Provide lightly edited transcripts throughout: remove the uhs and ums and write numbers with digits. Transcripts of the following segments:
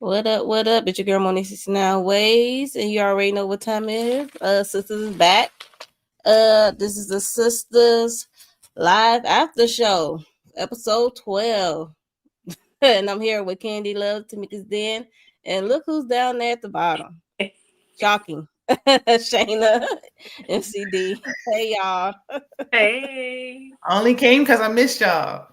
What up? What up? It's your girl Moni 69 Ways, and you already know what time it is. Sisters is back. This is the Sistas live after show, episode 12. And I'm here with Candy Love, Tamika's Den, and look who's down there at the bottom. Shocking. Shayna, MCD. Hey y'all. Hey. I only came because I missed y'all.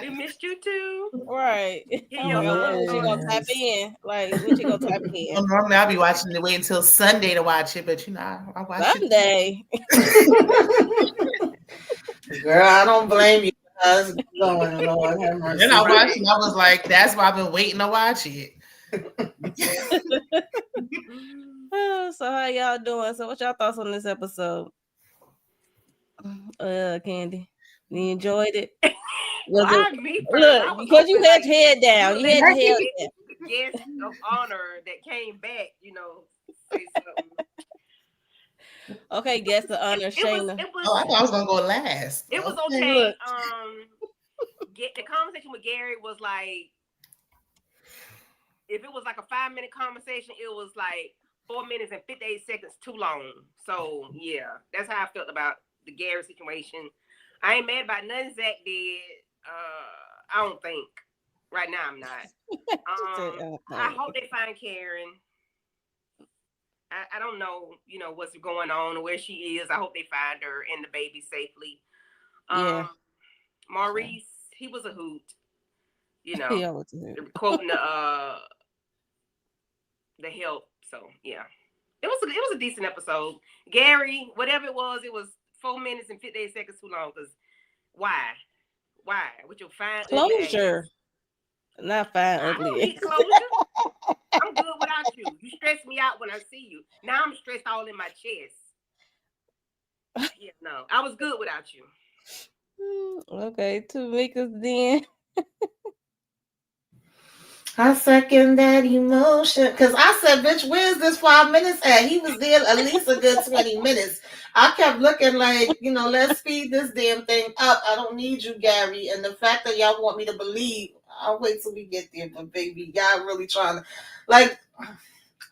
We missed you too. Right. Here I'm you like, are. when she gonna tap in? Like, when she gonna tap in? Well, normally I'll be watching it, wait until Sunday to watch it, but I watch Sunday. it. Girl, I don't blame you. How's it going, Lord have mercy. Then I watched it. I was like, that's why I've been waiting to watch it. So how y'all doing? So what y'all thoughts on this episode? Candy, you enjoyed it? Look, because you had your head down. You had your head down. Guest of honor that came back, say something. Okay, guest of honor, Shayna. I thought I was gonna go last. It was okay. The conversation with Gary was like, if it was like a 5-minute conversation, it was like 4 minutes and 58 seconds too long. So yeah, that's how I felt about the Gary situation. I ain't mad about nothing Zach did. I don't think. Right now I'm not. I hope they find Karen. I don't know, what's going on or where she is. I hope they find her and the baby safely. Maurice, he was a hoot. Quoting the help. So yeah, it was a decent episode. Gary, whatever it was 4 minutes and 58 seconds too long. Because why with your fine closure? Not fine ugly. I don't need closure. I'm good without you. You stress me out when I see you. Now I'm stressed all in my chest. Yeah, no, I was good without you. Okay, Tamika's Den. I second that emotion. Because I said, bitch, where's this 5 minutes at? He was there at least a good 20 minutes. I kept looking like, let's speed this damn thing up. I don't need you, Gary. And the fact that y'all want me to believe, I'll wait till we get there. But baby, y'all really trying to, I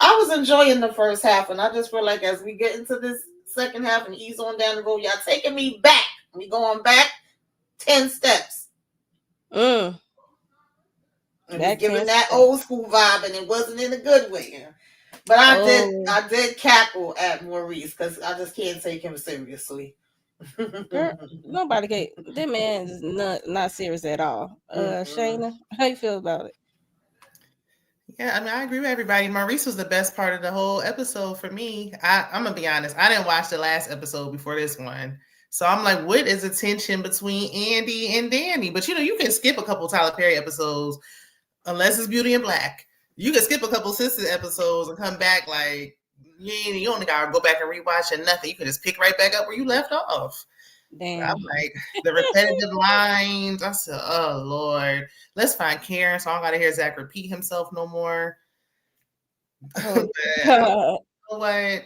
was enjoying the first half. And I just feel like as we get into this second half and ease on down the road, y'all taking me back. We going back 10 steps. It was giving that old school vibe, and it wasn't in a good way. But I did cackle at Maurice because I just can't take him seriously. Nobody can. That man is not serious at all. Shayna, how you feel about it? Yeah, I mean, I agree with everybody. Maurice was the best part of the whole episode for me. I'm gonna be honest. I didn't watch the last episode before this one. So I'm like, what is the tension between Andy and Danny? But you can skip a couple Tyler Perry episodes. Unless it's Beauty and Black, you can skip a couple Sistas episodes and come back like you only gotta go back and rewatch and nothing. You can just pick right back up where you left off. Damn. I'm like the repetitive lines. I said, "Oh Lord, let's find Karen." So I don't gotta hear Zach repeat himself no more. You know what?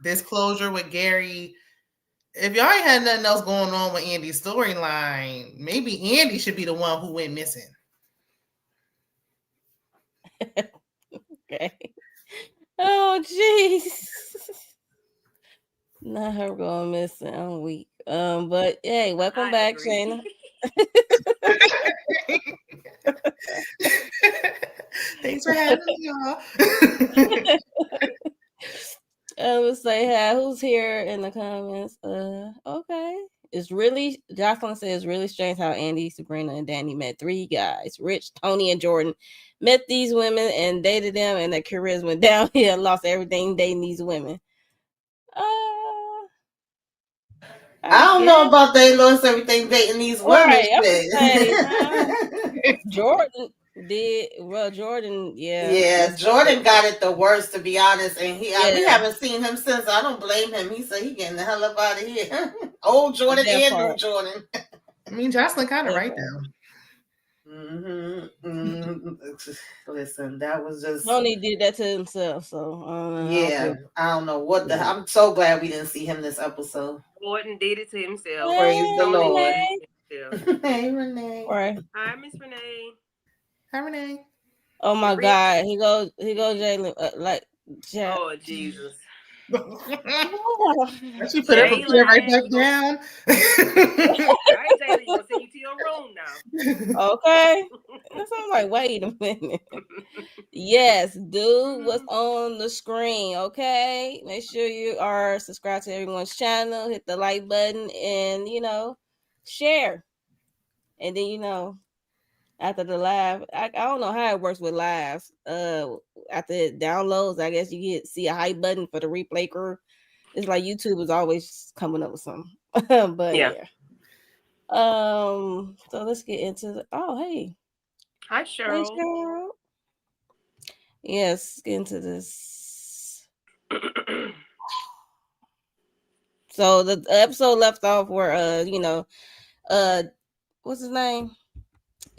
This closure with Gary. If y'all ain't had nothing else going on with Andy's storyline, maybe Andy should be the one who went missing. Okay. Oh jeez. Not her going missing. I'm weak. But hey, welcome back, Shayna. Thanks for having me, y'all. Let's say hi. Who's here in the comments? Okay. Jocelyn says, really strange how Andy, Sabrina, and Danny met 3 guys. Rich, Tony, and Jordan met these women and dated them, and their careers went downhill, lost everything dating these women. I don't know about they lost everything dating these women. Right, Jordan did. Well, Jordan, yeah. Jordan got it the worst, to be honest. And we haven't seen him since. I don't blame him. He said he getting the hell up out of here. Old Jordan and new Jordan. I mean, Jocelyn kind of right now. Listen, that was just Tony did that to himself. So I don't know what the. I'm so glad we didn't see him this episode. Jordan did it to himself. Praise the Lord. Hey, Renee. Right. Hi, Miss Renee. Hi, Renee. Oh The my real. God, he goes, Jalen, like, ja- Oh Jesus. She put her Jalen, chair right back down. all right, Jalen, you gonna send you to your room now. okay. And so I'm like, wait a minute. Yes, do what's on the screen, okay? Make sure you are subscribed to everyone's channel, hit the like button, and share. And then after the live, I don't know how it works with lives. After it downloads, I guess you see a hype button for the replay crew. It's like YouTube is always coming up with something. But Yeah. yeah. So let's get into hey. Hi, Hey Cheryl. Cheryl. Yes, get into this. So the episode left off where what's his name?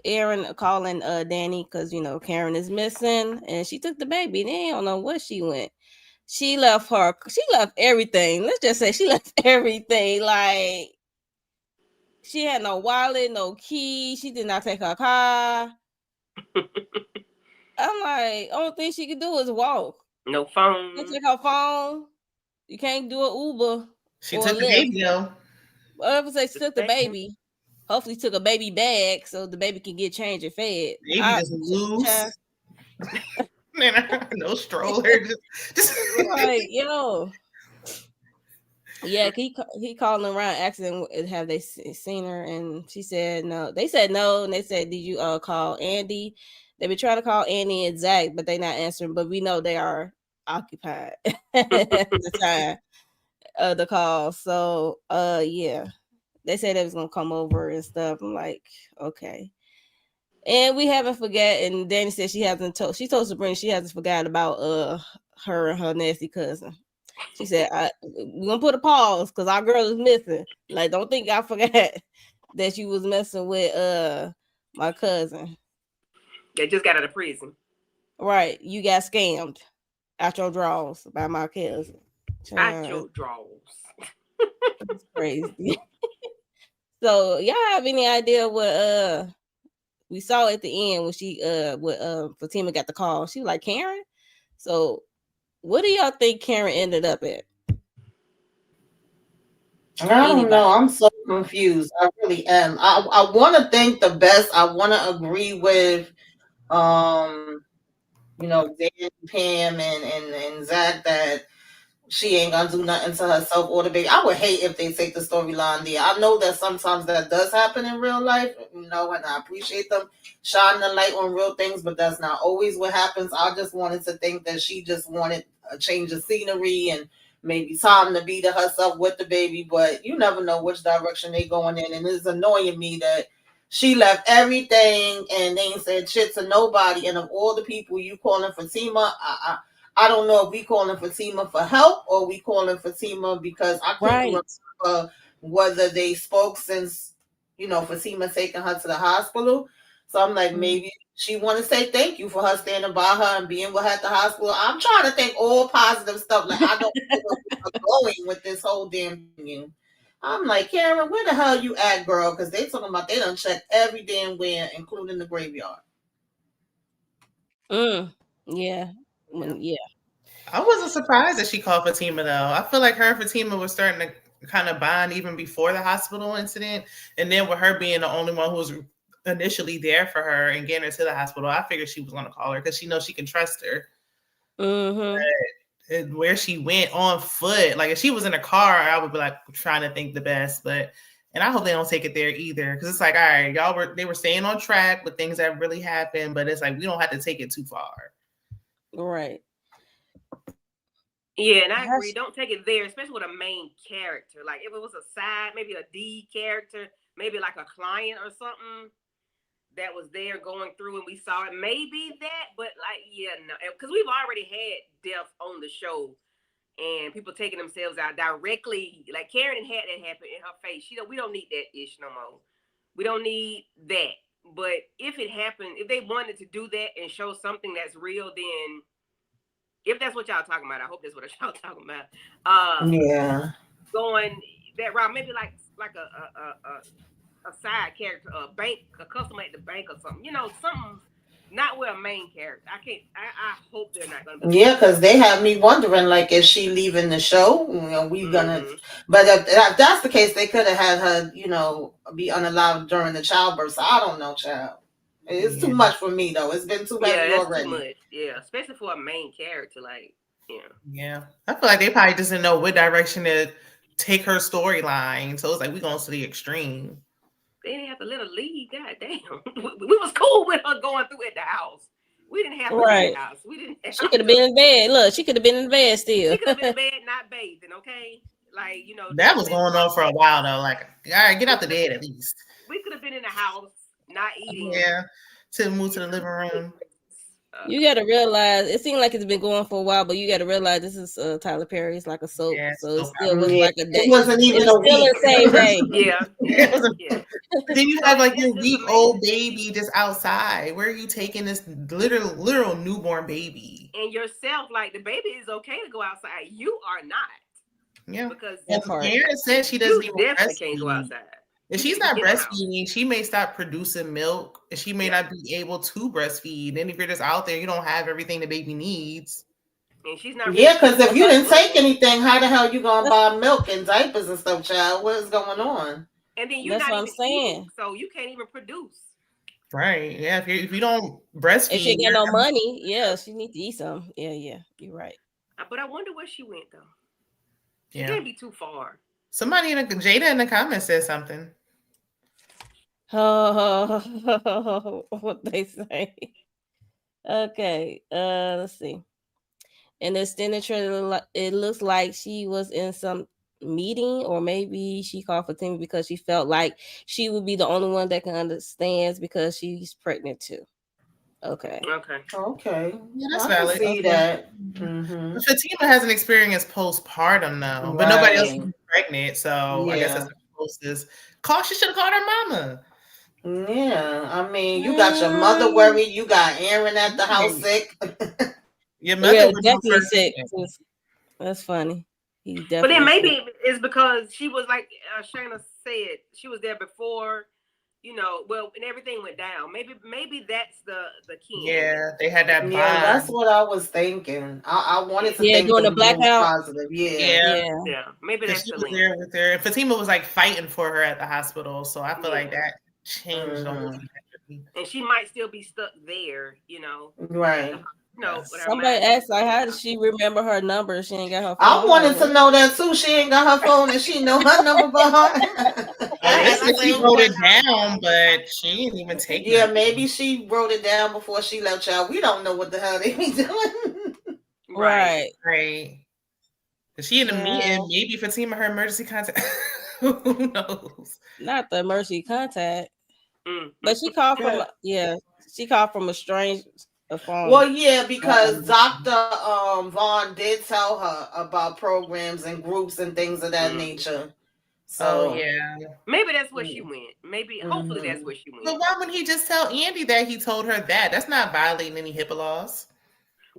Aaron calling Danny because Karen is missing and she took the baby. They don't know where she went. She left everything. Let's just say she left everything. Like she had no wallet, no key. She did not take her car. I'm like, only thing she could do is walk. No You phone. can't take her phone. You can't do an Uber She or a took the Lyft. baby though. Whatever say she took the baby. Hopefully took a baby bag so the baby can get changed and fed. Baby just loose. No stroller. Just Like, yo. Yeah, he calling around asking have they seen her, and she said no. They said no, and they said, did you call Andy? They been trying to call Andy and Zach, but they not answering. But we know they are occupied at the time of the call. So yeah, they said they was gonna come over and stuff. I'm like, okay. And we haven't forget. And Danny said she hasn't told. She told Sabrina she hasn't forgotten about her and her nasty cousin. She said, we're gonna put a pause because our girl is missing. Like, don't think I forgot that you was messing with my cousin. They just got out of prison. Right. You got scammed out your draws by my cousin. Out your drawers. It's crazy. So y'all have any idea what we saw at the end when she Fatima got the call? She was like, Karen. So what do y'all think Karen ended up at? I don't Anybody? know. I'm so confused. I really am. I want to think the best. I want to agree with, um, Dan, Pam, and Zach that she ain't gonna do nothing to herself or the baby. I would hate if they take the storyline there. I know that sometimes that does happen in real life, and I appreciate them shining the light on real things, but that's not always what happens. I just wanted to think that she just wanted a change of scenery and maybe time to be to herself with the baby, but you never know which direction they going in, and it's annoying me that she left everything and they ain't said shit to nobody. And of all the people you calling Fatima, I don't know if we calling Fatima for help or we calling Fatima because I couldn't Right. remember whether they spoke since Fatima taking her to the hospital. So I'm like, maybe she want to say thank you for her standing by her and being with her at the hospital. I'm trying to think all positive stuff. Like I don't know where we're going with this whole damn thing. I'm like, Karen, where the hell you at, girl? Because they talking about they done checked every damn where, including the graveyard. Yeah. Yeah. Yeah. I wasn't surprised that she called Fatima though. I feel like her and Fatima were starting to kind of bond even before the hospital incident. And then with her being the only one who was initially there for her and getting her to the hospital, I figured she was going to call her because she knows she can trust her. But where she went on foot, like if she was in a car, I would be like trying to think the best. And I hope they don't take it there either, because it's like, all right, they were staying on track with things that really happened, but it's like we don't have to take it too far. Right. Yeah, and I agree. Don't take it there, especially with a main character. Like if it was a side, maybe a D character, maybe like a client or something that was there going through and we saw it. Maybe that, but like, yeah, no, because we've already had death on the show and people taking themselves out directly. Like Karen had that happen in her face. We don't need that ish no more. We don't need that. But if it happened, if they wanted to do that and show something that's real, then if that's what y'all talking about, I hope that's what y'all talking about. Yeah. Going that route, maybe like a side character, a customer at the bank or something. Something Not with a main character. I can't. I hope they're not gonna be. Yeah, because they have me wondering, like, is she leaving the show? You know, we gonna. Mm-hmm. But if that's the case, they could have had her, be unallowed during the childbirth. So I don't know, child. It's too Yeah. much for me, though. It's been too Yeah, heavy that's too already. much. Yeah, especially for a main character. Like, yeah, Yeah. I feel like they probably just didn't know what direction to take her storyline. So it's like we going to the extreme. they didn't have to let her leave. God damn, we was cool with her going through at the house. We didn't have to leave Right. the house. We didn't. Have She could have to. been in bed. Look, she could have been in bed still. She could have been in bed not bathing. Okay, like That don't was mess going on around. for a while though. Like, all right, get We out the could have bed at least. we could have been in the house not eating. Yeah. To move to You the living room. You got to realize it seemed like it's been going for a while, but you got to realize this is Tyler Perry. It's like a soap, Yeah. so it So still was Yeah, like a it day. wasn't It even was a still week. the same day. yeah, it was a, yeah. then you So have like your it's week old amazing. baby just outside. Where are you taking this literal newborn baby? And yourself, like the baby is okay to go outside. You are not Yeah. because And That the part. parent said she doesn't you even definitely can't go breastfeed. outside. If You she's need to not be in the house. breastfeeding, she may stop producing milk and she may Yeah, not be able to breastfeed. And if you're just out there, you don't have everything the baby needs. and she's not Yeah, really because feeding if you that didn't take much. anything, how the hell you gonna buy milk and diapers and stuff, child? What is going on? And then you're That's not what I'm even eating, saying. so you can't even produce. Right. Yeah. If you don't If she breastfeed, ain't got no money, yeah, she need to eat some. Yeah, yeah, you're right. But I wonder where she went though. She yeah. can't be too far. Somebody Jada in the comments said something. Oh, what they say. Okay, let's see. In the extended trailer, it looks like she was in some meeting, or maybe she called for Timmy because she felt like she would be the only one that can understands because she's pregnant too. Okay. Okay. Okay, Yeah, that's I can valid. see Okay. that. But Fatima hasn't experienced postpartum though, but nobody else Right. is pregnant, so I guess that's Yeah. the closest. She should have called her mama. Yeah. I mean, you got your mother Mm, worried. You got Aaron at the house Right. sick. Your yeah, mother was your definitely first sick. thing. That's funny. He's But then definitely sick. maybe it's because she was like Shayna said, she was there before, well, and everything went down. Maybe that's the kin. Yeah, they had that Yeah, that's bond. what I was thinking. I wanted to Yeah. Yeah, think during the the most blackout. positive. Yeah. Yeah, Yeah. Yeah. Maybe because that's she the was link. there with her, and Fatima was like fighting for her at the hospital. So I feel like Yeah. that changed the whole Hmm. trajectory. And she might still be stuck there, at the Right. with Yes. her Somebody mind. asked like, how does she remember her number? She ain't got her phone. I I'm like, wanted to what? know that too. She ain't got her phone and she know her number by heart. I They had And the said like I she said, same she wrote got it a lot question. of down, problems. but she didn't even take Yeah, nothing. maybe she wrote it down before she left, child. We don't know what the hell they be doing. Right. Right. Right. Is she in the meeting? Child, Maybe Fatima her emergency contact. Who knows? not the emergency contact. Mm. But she called from Yeah. she called from a strange phone. Well, yeah, because Dr. Vaughn did tell her about programs and groups and things of that Mm. nature. Oh So, yeah. Maybe that's where she went. Maybe, hopefully, that's mhm. where she But went. why wouldn't he just tell Andy that he told her that? That's not violating any HIPAA laws.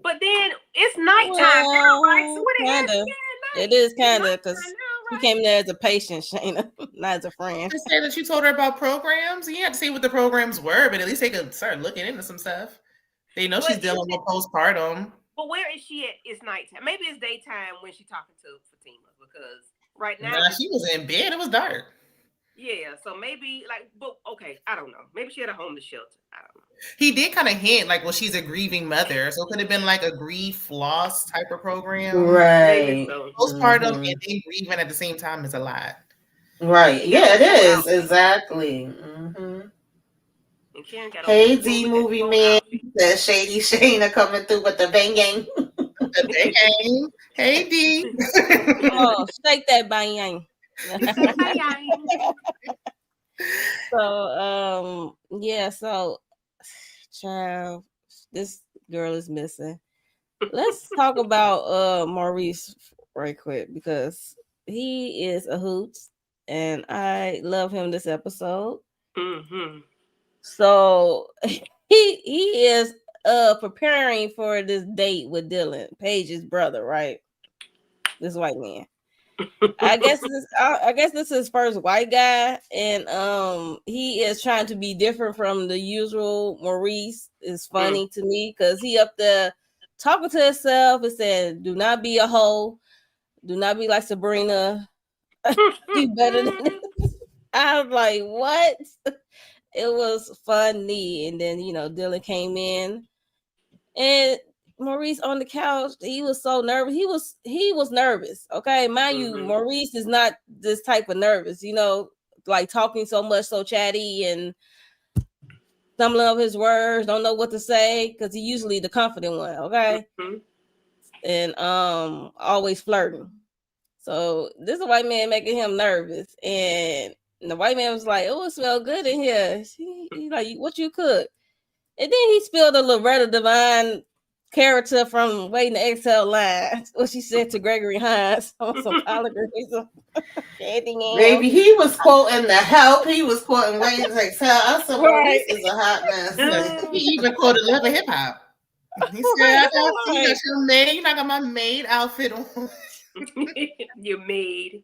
But then it's nighttime now, right? So Well, what the hell is kinda. she at It night? is It's kinda nighttime because now, she right? came there as a patient, Shayna, not as a friend. Just say that you told her about programs. You had to see what the programs were, but at least they could start looking into some stuff. They know she's But is dealing it? with postpartum. But where is she at? It's nighttime. Maybe it's daytime when she's talking to Fatima because right now Nah, it's she was in bed. It was dark. yeah. So maybe but okay, I don't know. Maybe she had a homeless shelter. I don't know. He did kind of hint like, well, she's a grieving mother, so it could have been like a grief loss type of program. Maybe Right. so. Postpartum Hmm. and then grieving at the same time is a lot. And Right. she got Yeah, it over 4 is. outfits. Exactly. Hmm. And Karen got over Hey, well, D we got movie 4 man. outfits. That Shady Shayna coming through with the banging. The game. Hey D. Come on, shake that bang. So yeah, so child, this girl is missing. Let's talk about Maurice right quick because he is a hoot and I love him this episode. Mm-hmm. So he is preparing for this date with Dylan, Paige's brother, right? This white man. I guess this is his first white guy, and he is trying to be different from the usual. Maurice is funny to me because he up there talking to himself and saying, "Do not be a hoe. Do not be like Sabrina. Do better than this." I was like, "What?" It was funny, and then Dylan came in, and Maurice on the couch, he was so nervous. He was nervous. Okay, mind you, Maurice is not this type of nervous. Like talking so much, so chatty and stumbling over his words, don't know what to say because he's usually the confident one. Okay, and always flirting. So this is a white man making him nervous, and the white man was like, "Oh, it smells good in here." He like, "What you cook?" And then he spilled a Loretta Devine character from Waiting to Exhale line. What she said to Gregory Hines on some collard greens. Baby, he was quoting The Help. He was quoting Waiting to Exhale. I said, well, Right. this is a hot mess. He even quoted Love and Hip Hop. He said, you got my maid outfit on. Your maid.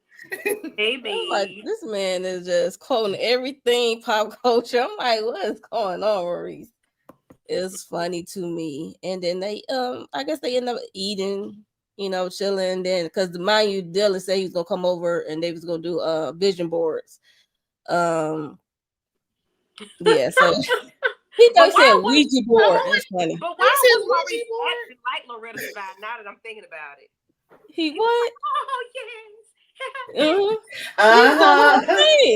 Hey, maid. Like, this man is just quoting everything pop culture. I'm like, what is going on, Maurice? It's funny to me. And then they I guess they end up eating, chilling. Then because mind you, Dylan said he was gonna come over and they was gonna do vision boards. Yeah, so he said Ouija board. That's funny. But why was Maurice acting like Loretta Devine now that I'm thinking about it? He what? Oh, yes.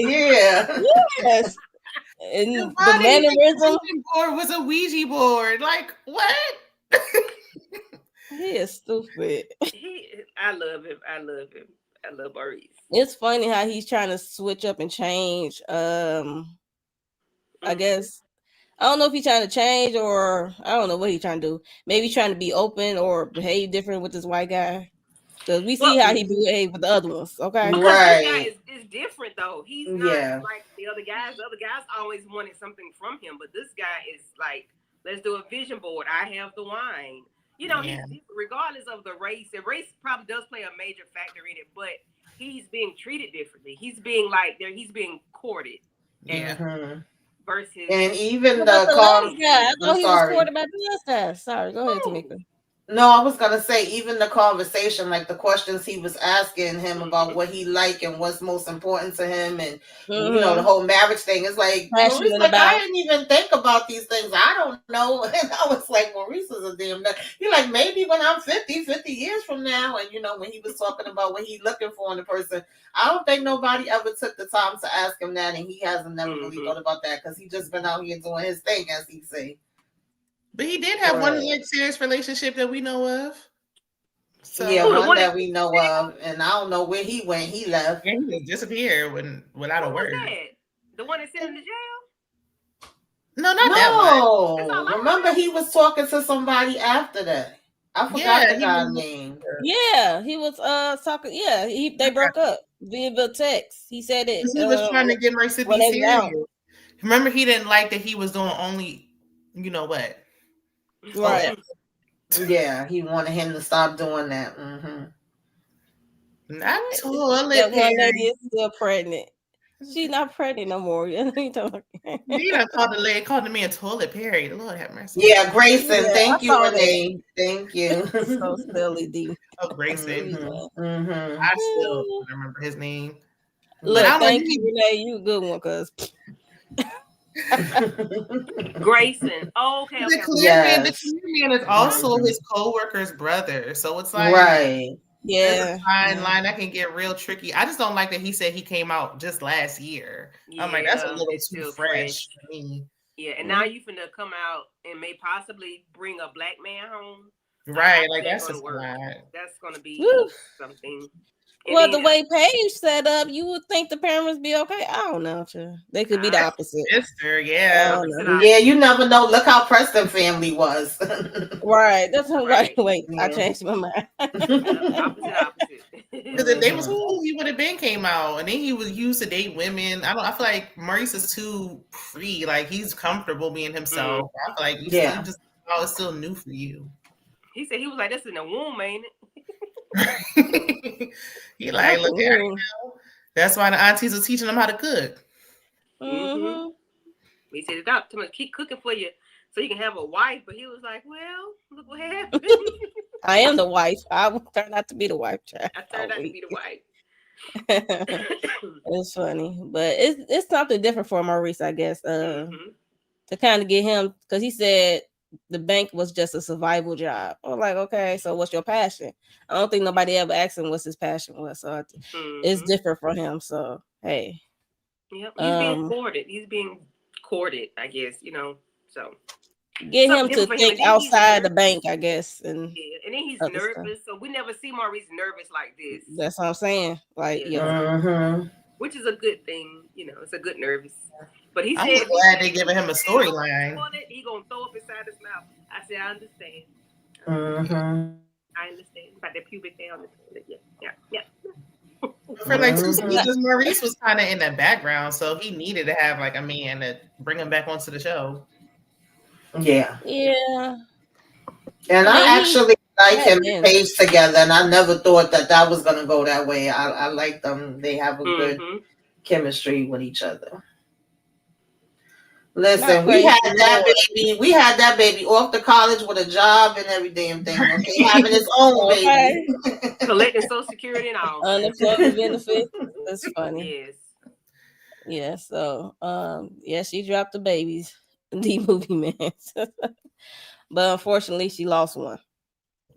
Yeah. Yes. And the mannerism board was a Ouija board. Like, what? He is stupid. I love him. I love Maurice. It's funny how he's trying to switch up and change. I guess I don't know if he's trying to change or I don't know what he's trying to do. Maybe trying to be open or behave different with this white guy. Because we see how he behaved with the other ones. Okay, right? This guy is different though. He's not like the other guys. The other guys always wanted something from him, but this guy is like, let's do a vision board. I have the wine. He's, regardless of the race, and race probably does play a major factor in it, but he's being treated differently. He's being courted. Yeah. Versus, and even the last guy. I thought he was courted by the last guy. Sorry, go ahead, Tamika. No, I was gonna say even the conversation, like the questions he was asking him about what he liked and what's most important to him, and the whole marriage thing. It's like Maurice, like I didn't even think about these things. I don't know, and I was like, Maurice is a damn nut. He like maybe when I'm 50 years from now, and when he was talking about what he's looking for in a person, I don't think nobody ever took the time to ask him that, and he hasn't never really thought about that because he just been out here doing his thing, as he say. But he did have one serious relationship that we know of. So one that we know of, and I don't know where he went. He left. And he just disappeared without a word. The one that sent him to jail? No, not that one. Remember, he was talking to somebody after that. I forgot the guy's name. Yeah, he was talking. Yeah, they broke up via the text. He said it. He was trying to get Mercy to be serious. Remember, he didn't like that he was doing only, you know what. Right. Yeah, he wanted him to stop doing that. Not toilet. That one lady is still pregnant. She's not pregnant no more. You done called the man Toilet Perry. Lord have mercy. Yeah, Grayson. Thank you, Renee. Thank you. So silly, D. Oh, Grayson. I still remember his name. Look, thank you, Renee. You a good one, cuz. Grayson. Oh, okay. The clear man is also his co-worker's brother. So it's like yeah, fine line that can get real tricky. I just don't like that he said he came out just last year. I'm like, that's a little too fresh for me. Yeah, and now you finna come out and may possibly bring a black man home. Right, like that's just work. That's gonna be something. And well, the way Paige set up, you would think the parents be okay. I don't know. They could be the opposite. Sister, yeah. Yeah, you never know. Look how Preston family was. Right. That's right. Wait, I changed my mind. Opposite. Because if they was cool, he would have been came out. And then he was used to date women. I feel like Maurice is too free. Like he's comfortable being himself. I feel like it's still new for you. He said he was like, "That's in the womb, ain't it?" He like, look, I Mm-hmm. know. That's why the aunties are teaching them how to cook. Mm-hmm. We said, "Stop, too much. Keep cooking for you, so you can have a wife." But he was like, "Well, look what happened. I am the wife. I will turn out to be the wife, child. I turned Oh, out to wait. be the wife." It's funny, but it's something different for Maurice, I guess. Mm-hmm. To kind of get him, because he said the bank was just a survival job. I'm like, okay, so what's your passion? I don't think nobody ever asked him what's his passion was, so it's Mm-hmm. different for him. So hey, Yep, he's being um, courted. He's being courted, I guess. So get something him to different for him. think And then he's outside the nervous. bank, I guess, and Yeah, and then he's other stuff. nervous. So we never see Maurice nervous like this. That's what I'm saying. Like, Yeah, yeah, so Mm-hmm. which is a good thing. It's a good nervous. But he I'm said just if he glad get they giving him a on the storyline. toilet, he gonna throw up inside his mouth. I said, I understand. I understand. Mm-hmm. I understand. About the pubic hair on the toilet. Yeah, yeah, yeah. For like two Not- seasons, Maurice was kind of in the background, so he needed to have like a man to bring him back onto the show. Yeah. yeah. And I mean, I he actually like had him and been. Paige together, and I never thought that was going to go that way. I like them. They have a good Mm-hmm. chemistry with each other. Not Listen, we praise had the that Lord. baby. We had that baby off to college with a job and every damn thing. Okay, having his own baby. Okay, Collecting Social Security and all. unemployment benefits. It's funny. Yes. Yeah, so yeah, she dropped the babies, the movie man. But unfortunately she lost one.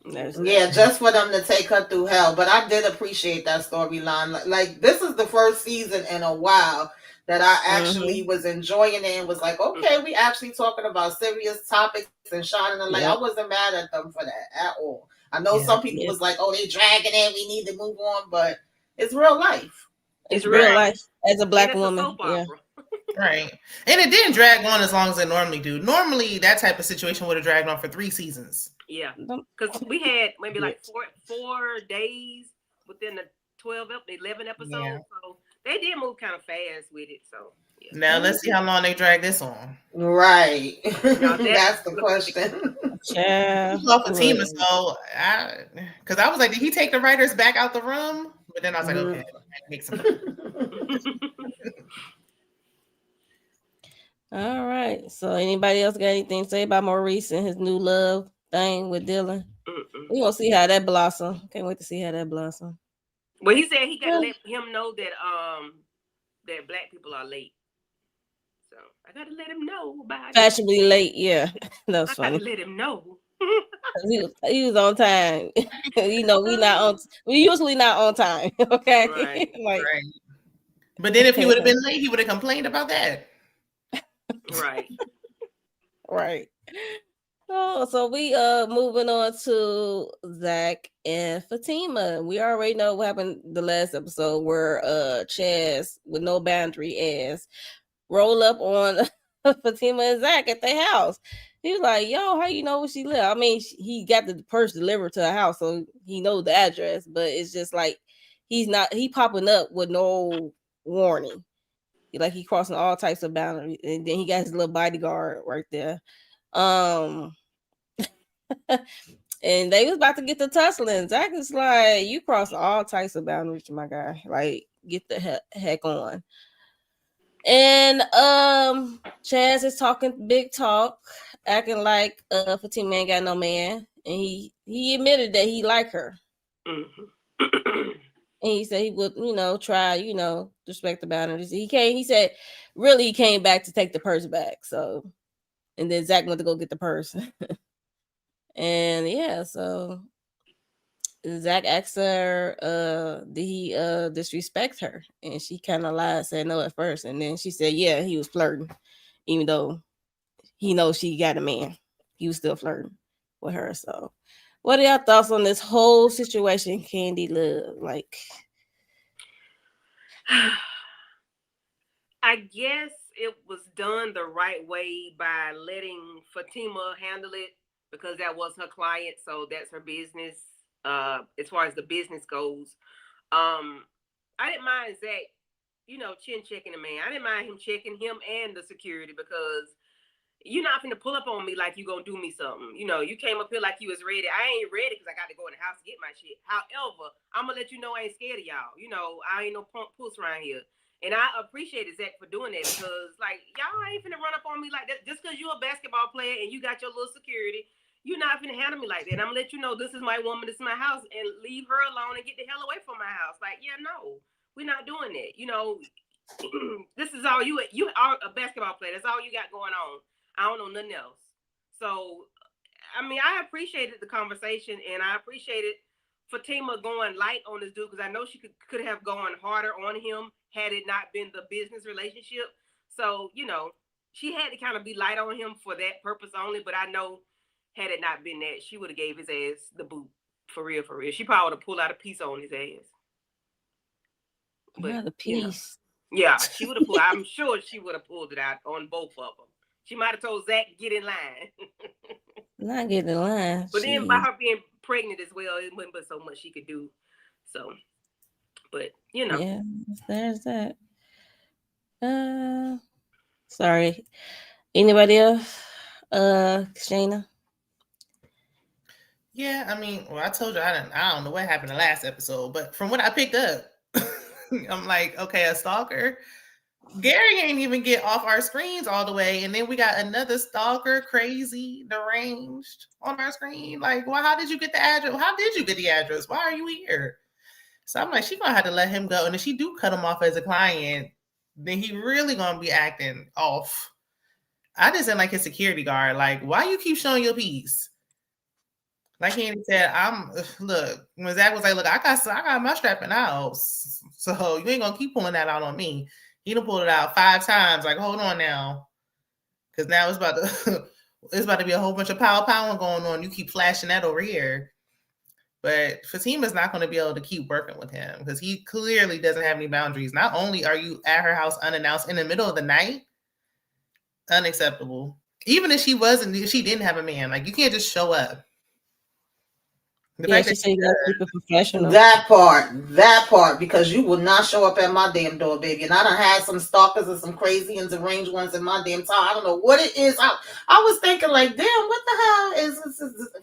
There's Mm-hmm. that. Yeah, just for them to take her through hell. But I did appreciate that storyline. Like, this is the first season in a while that I actually Mm-hmm. was enjoying it and was like, okay, we actually talking about serious topics and shining a light. I Yep. wasn't mad at them for that at all. I know Yeah. some people Yeah. was like, oh, they dragging it, we need to move on, but it's real life. It's It's real real life. life as a And black it's a woman. soap Yeah. opera. Right. And it didn't drag on as long as it normally do. Normally, that type of situation would have dragged on for 3 seasons. Yeah. Don't- Because we had maybe like Bitch. four days within the 11 Yeah. episodes. So they did move kind of fast with it. So yeah. Now let's see how long they drag this on. Right. Now that That's the question. Child, Off look. Fatima, so because I was like, did he take the writers back out the room? But then I was like, okay, make some time. All right. So anybody else got anything to say about Maurice and his new love thing with Dylan? Mm-mm. We gonna see how that blossom. Can't wait to see how that blossom. Well, he said he got to Yeah. let him know that black people are late. So I got to let him know about it. Fashionably late, yeah. That was I got funny. to let him know. He was on time. We usually not on time. Okay. Right. Like Right. But then if he would have been late, he would have complained about that. Right. right. Oh, so we moving on to Zach and Fatima. We already know what happened the last episode where Chaz with no boundary ass roll up on Fatima and Zach at their house. He was like, "Yo, how you know where she live?" I mean, he got the purse delivered to her house, so he knows the address. But it's just like he popping up with no warning. Like he crossing all types of boundaries, and then he got his little bodyguard right there. Um, and they was about to get to tussling. Zach is like, "You cross all types of boundaries, my guy. Like, get the heck on." And Chaz is talking big talk, acting like Fatima ain't got no man, and he admitted that he like her, Mm-hmm. and he said he would try respect the boundaries. He said really he came back to take the purse back. So and then Zach went to go get the purse, and yeah, so Zach asked her, did he disrespect her? And she kind of lied, said no at first, and then she said yeah, he was flirting, even though he knows she got a man. He was still flirting with her. So, what are y'all thoughts on this whole situation, Candy Love? Like, I guess it was done the right way by letting Fatima handle it because that was her client, so that's her business. As far as the business goes, I didn't mind Zach, chin checking the man. I didn't mind him checking him and the security because you're not finna pull up on me like you gonna do me something. You know, you came up here like you was ready. I ain't ready because I got to go in the house to get my shit. However, I'm gonna let you know I ain't scared of y'all. You know, I ain't no punk puss around here. And I appreciate Zach for doing that because, like, y'all ain't finna run up on me like that. Just because you're a basketball player and you got your little security, you're not finna handle me like that. And I'm gonna let you know this is my woman, this is my house, and leave her alone and get the hell away from my house. Like, yeah, no, we're not doing that. You know, this is all you are a basketball player. That's all you got going on. I don't know nothing else. So, I mean, I appreciated the conversation, and I appreciated Fatima going light on this dude because I know she could have gone harder on him had it not been the business relationship. So, you know, she had to kind of be light on him for that purpose only. But I know had it not been that, she would have gave his ass the boot for real, for real. She probably would have pulled out a piece on his ass. But, not a piece. You know, yeah, she would have pulled. I'm sure she would have pulled it out on both of them. She might have told Zach get in line. Not get in line. But then by her being pregnant as well, it wasn't but so much she could do. So, but you know, yeah, there's that. Sorry. Anybody else? Shayna? Yeah, I mean, well, I told you I don't know what happened the last episode, but from what I picked up, I'm like, okay, a stalker. Gary ain't even get off our screens all the way, and then we got another stalker, crazy, deranged on our screen. Like, well, how did you get the address? How did you get the address? Why are you here? So I'm like, she gonna have to let him go, and if she do cut him off as a client, then he really gonna be acting off. I just didn't like his security guard. Like, why you keep showing your piece? Like Andy said, look, when Zach was like, look, I got my strap in the house. So you ain't gonna keep pulling that out on me. He done pulled it out 5 times. Like, hold on now. Cause now it's about to be a whole bunch of power going on. You keep flashing that over here. But Fatima's not going to be able to keep working with him because he clearly doesn't have any boundaries. Not only are you at her house unannounced in the middle of the night, unacceptable. Even if she didn't have a man, like you can't just show up. She said you gotta keep it professional. That part, because you would not show up at my damn door, baby. And I done had some stalkers and some crazy and deranged ones in my damn town. I don't know what it is. I was thinking like, damn, what the hell is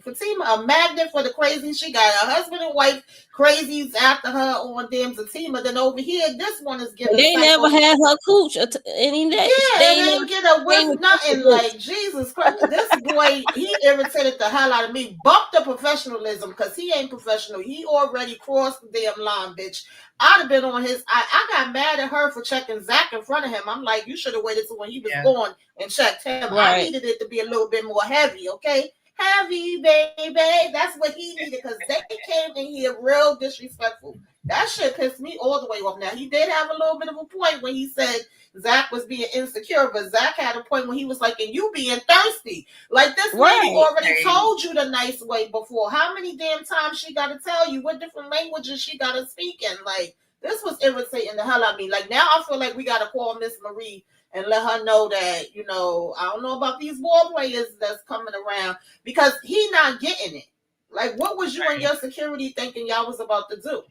Fatima a magnet for the crazy? She got a husband and wife crazies after her on damn Fatima. Then over here, this one is giving. They never had her cooch any day. Yeah, they didn't get a whiff, nothing. Like Jesus Christ, this boy, he irritated the hell out of me. Bumped the professionalism because he ain't professional. He already crossed the damn line, bitch. I'd have been on his. I got mad at her for checking Zach in front of him. I'm like, you should have waited till when he was gone and checked him. Right. I needed it to be a little bit more heavy, okay? Heavy, baby. That's what he needed because they came in here real disrespectful. That shit pissed me all the way off. Now, he did have a little bit of a point when he said Zach was being insecure, but Zach had a point when he was like, and you being thirsty. Like, this lady already told you the nice way before. How many damn times she got to tell you what different languages she got to speak in? Like, this was irritating the hell out of me. Like, now I feel like we got to call Miss Marie and let her know that, you know, I don't know about these ball players that's coming around because he not getting it. Like, what was you and your security thinking y'all was about to do?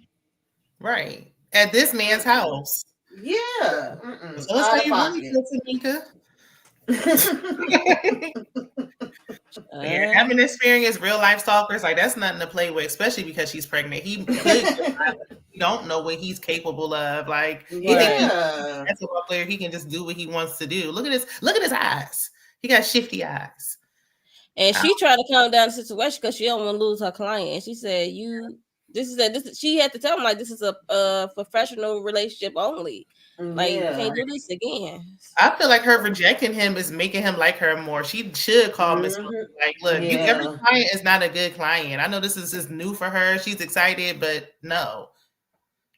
Right. At this man's house. Yeah. So that's how you really feel, Tamika. Yeah, having experienced real life stalkers, like that's nothing to play with, especially because she's pregnant. He don't know what he's capable of. Like he thinks he's a basketball player, he can just do what he wants to do. Look at his eyes. He got shifty eyes. And she tried to calm down the situation because she don't want to lose her client. And she said, she had to tell him like this is a professional relationship only. Like you can't do this again. I feel like her rejecting him is making him like her more. She should call Miss like, look, every client is not a good client. I know this is just new for her. She's excited, but no.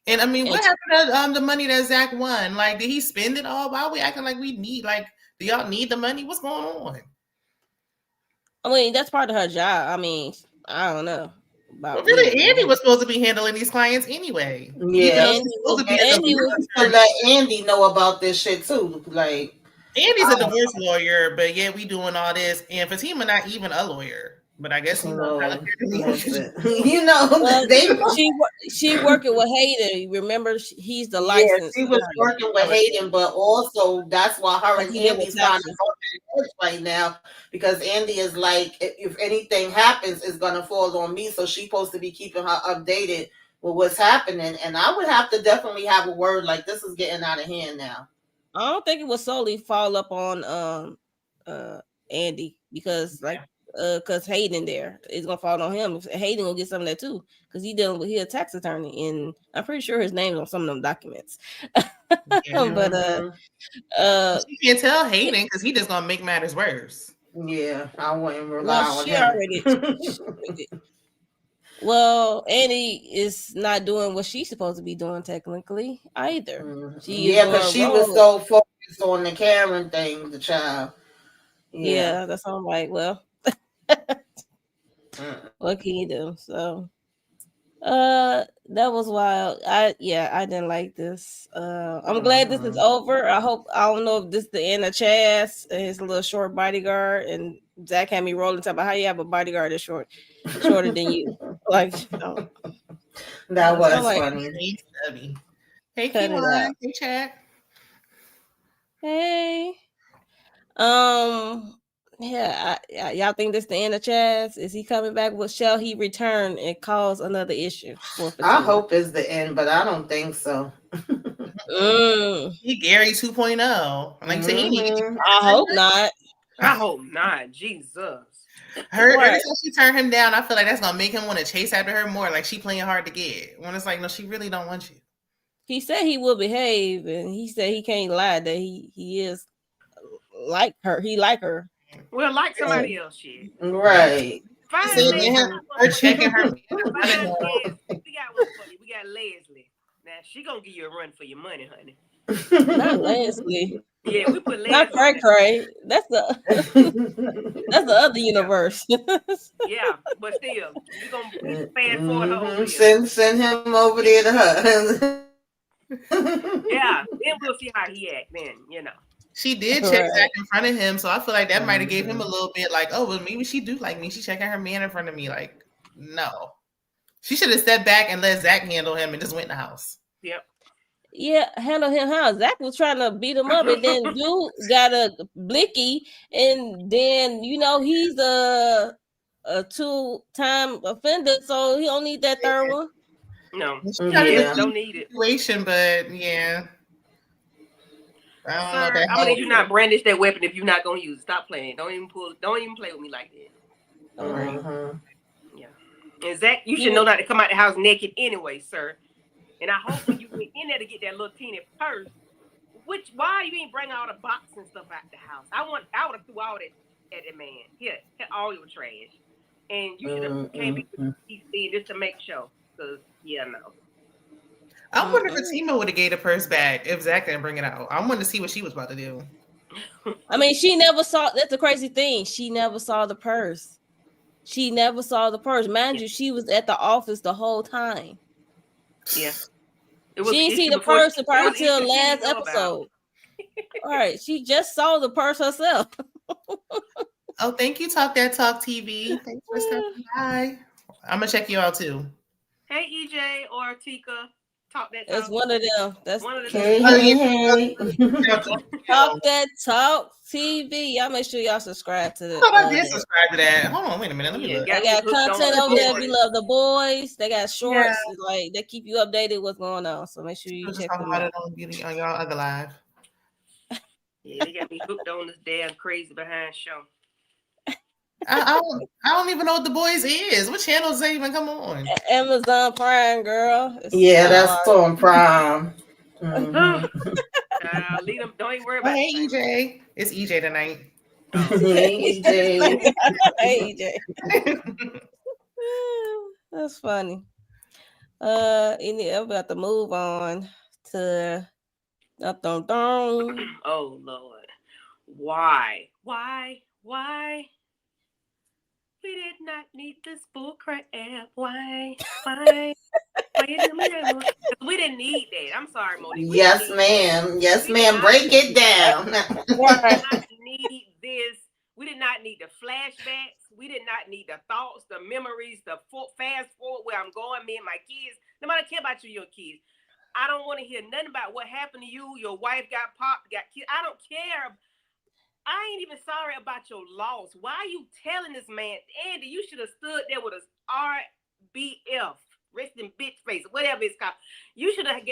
And I mean, what happened to the money that Zach won? Like, did he spend it all? Why are we acting like we need? Like, do y'all need the money? What's going on? I mean, that's part of her job. I mean, I don't know. Well, really, Andy was supposed to be handling these clients anyway. Yeah, Andy was to let Andy know about this shit too. Like, Andy's a divorce lawyer, but yeah, we doing all this, and Fatima not even a lawyer. But I guess you know, she working with Hayden. Remember, he's the license. Yeah, she was working with Hayden, but also that's why her and Andy signed edge right now because Andy is like, if anything happens, it's gonna fall on me. So she's supposed to be keeping her updated with what's happening. And I would have to definitely have a word like this is getting out of hand now. I don't think it would solely fall up on Andy because because Hayden there is gonna fall on him. Hayden will get some of that too because he a tax attorney and I'm pretty sure his name's on some of them documents. Yeah. But You can't tell Hayden because he just gonna make matters worse. Yeah, I wouldn't rely well, on she him. already. Well, Annie is not doing what she's supposed to be doing technically either. She is Yeah, because going she was rogue. so focused on the Karen thing, the child. Yeah, that's all right. Well, what can you do? So, that was wild. I didn't like this. I'm glad this is over. I don't know if this is the end of Chaz and his little short bodyguard, and Zach had me rolling talking about how you have a bodyguard that's shorter than you. Like, that so I'm was like, funny. Hey, cut it K1. out. Hey, Chad. Hey. Yeah, y'all think this the end of Chaz? Is he coming back? Shall he return and cause another issue for I Fatima? hope it's the end, but I don't think so. He Gary 2.0. Like you said, he need to get I hope not. I hope not. Jesus. her. Right. Every time she turned him down, I feel like that's gonna make him want to chase after her more. Like she playing hard to get. When it's like, no, she really don't want you. He said he will behave, and he said he can't lie that he is like her. He like her. Well, like somebody else, shit. Right. Fine, man. Her checking her. Fine, Leslie. We got one for you. We got Leslie. Now she gonna give you a run for your money, honey. Not Leslie. Yeah, we put Leslie. Not Cray Cray. That's the other universe. Yeah, but still, we fast forward her over Send him over there to her. Yeah, then we'll see how he act. Then She did check Zach in front of him, so I feel like that might have gave him a little bit like, oh, well, maybe she do like me. She checking her man in front of me. Like, no. She should have stepped back and let Zach handle him and just went in the house. Yep. Yeah, handle him how? Zach was trying to beat him up, and then dude got a blicky, and then he's a 2-time offender, so he don't need that third one. No, don't need it. Situation, but yeah. I don't know that. I'm gonna need you not brandish that weapon if you're not gonna use it. Stop playing. Don't even play with me like that. All right. Yeah. And Zach, you should know not to come out the house naked anyway, sir. And I hope when you went in there to get that little teeny purse, why you ain't bring all the box and stuff out the house? I would have threw all that at the man. Here, all your trash. And you should have came in just to make sure. Cause no. I wonder if Fatima would have gave the purse back if Zach didn't bring it out. I wanted to see what she was about to do. I mean, she never saw. That's the crazy thing. She never saw the purse. Mind you, she was at the office the whole time. Yeah. She didn't see the purse probably till last episode. All right, she just saw the purse herself. Oh, thank you, Talk That Talk TV. Thanks for stopping by. I'm gonna check you out too. Hey, EJ or Tika, Talk That Talk. That's one of them. That's one of them. Hey. Talk That Talk TV. Y'all make sure y'all subscribe to that. I did subscribe to that. Hold on, wait a minute. Let me look. They got content over there. We love the boys. They got shorts. Like they keep you updated what's going on. So make sure you check them out. On y'all other live. Yeah, they got me hooked on this damn crazy behind show. I don't even know what the boys is. What channels they even come on? Amazon Prime, girl. That's on Prime. Leave them. Don't even worry about it. Hey, EJ. It's EJ tonight. Hey, EJ. Hey, EJ. That's funny. I'm about to move on to Oh Lord, why? We did not need this bull crap. Why? Why you do me that? We didn't need that. I'm sorry, Monique. Yes, ma'am. Yes, ma'am. Break it down. We did not need this. We did not need the flashbacks. We did not need the thoughts, the memories, the fast forward where I'm going, me and my kids. Nobody care about you, your kids. I don't want to hear nothing about what happened to you. Your wife got popped, got kids. I don't care. I ain't even sorry about your loss. Why are you telling this man, Andy? You should have stood there with a RBF, resting bitch face, whatever it's called. You should have.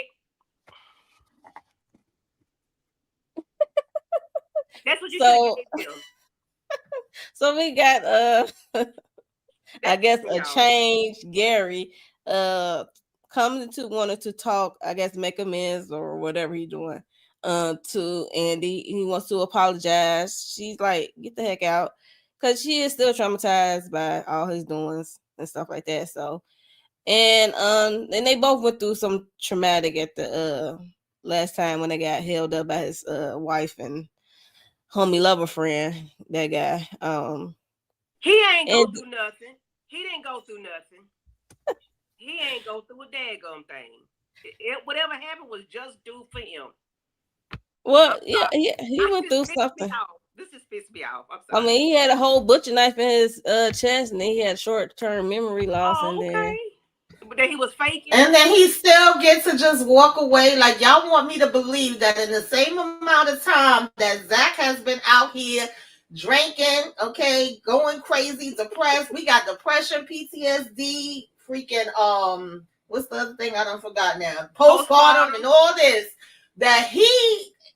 That's what you should have given him. So we got I guess a changed Gary coming to wanted to talk, I guess make amends or whatever he doing to Andy. He wants to apologize. She's like, get the heck out, because she is still traumatized by all his doings and stuff like that. So and they both went through some traumatic at the last time when they got held up by his wife and homie lover friend, that guy. He ain't go through nothing. He didn't go through nothing. He ain't go through a daggone thing. Whatever happened was just due for him. Well, yeah, he went through something. This just pissed me off. I'm sorry. I mean, he had a whole butcher knife in his chest, and then he had short-term memory loss. Oh, okay. But then he was faking. And then he still gets to just walk away. Like, y'all want me to believe that in the same amount of time that Zach has been out here drinking, okay, going crazy, depressed. We got depression, PTSD, freaking what's the other thing I don't forgot now? Postpartum and all this. That he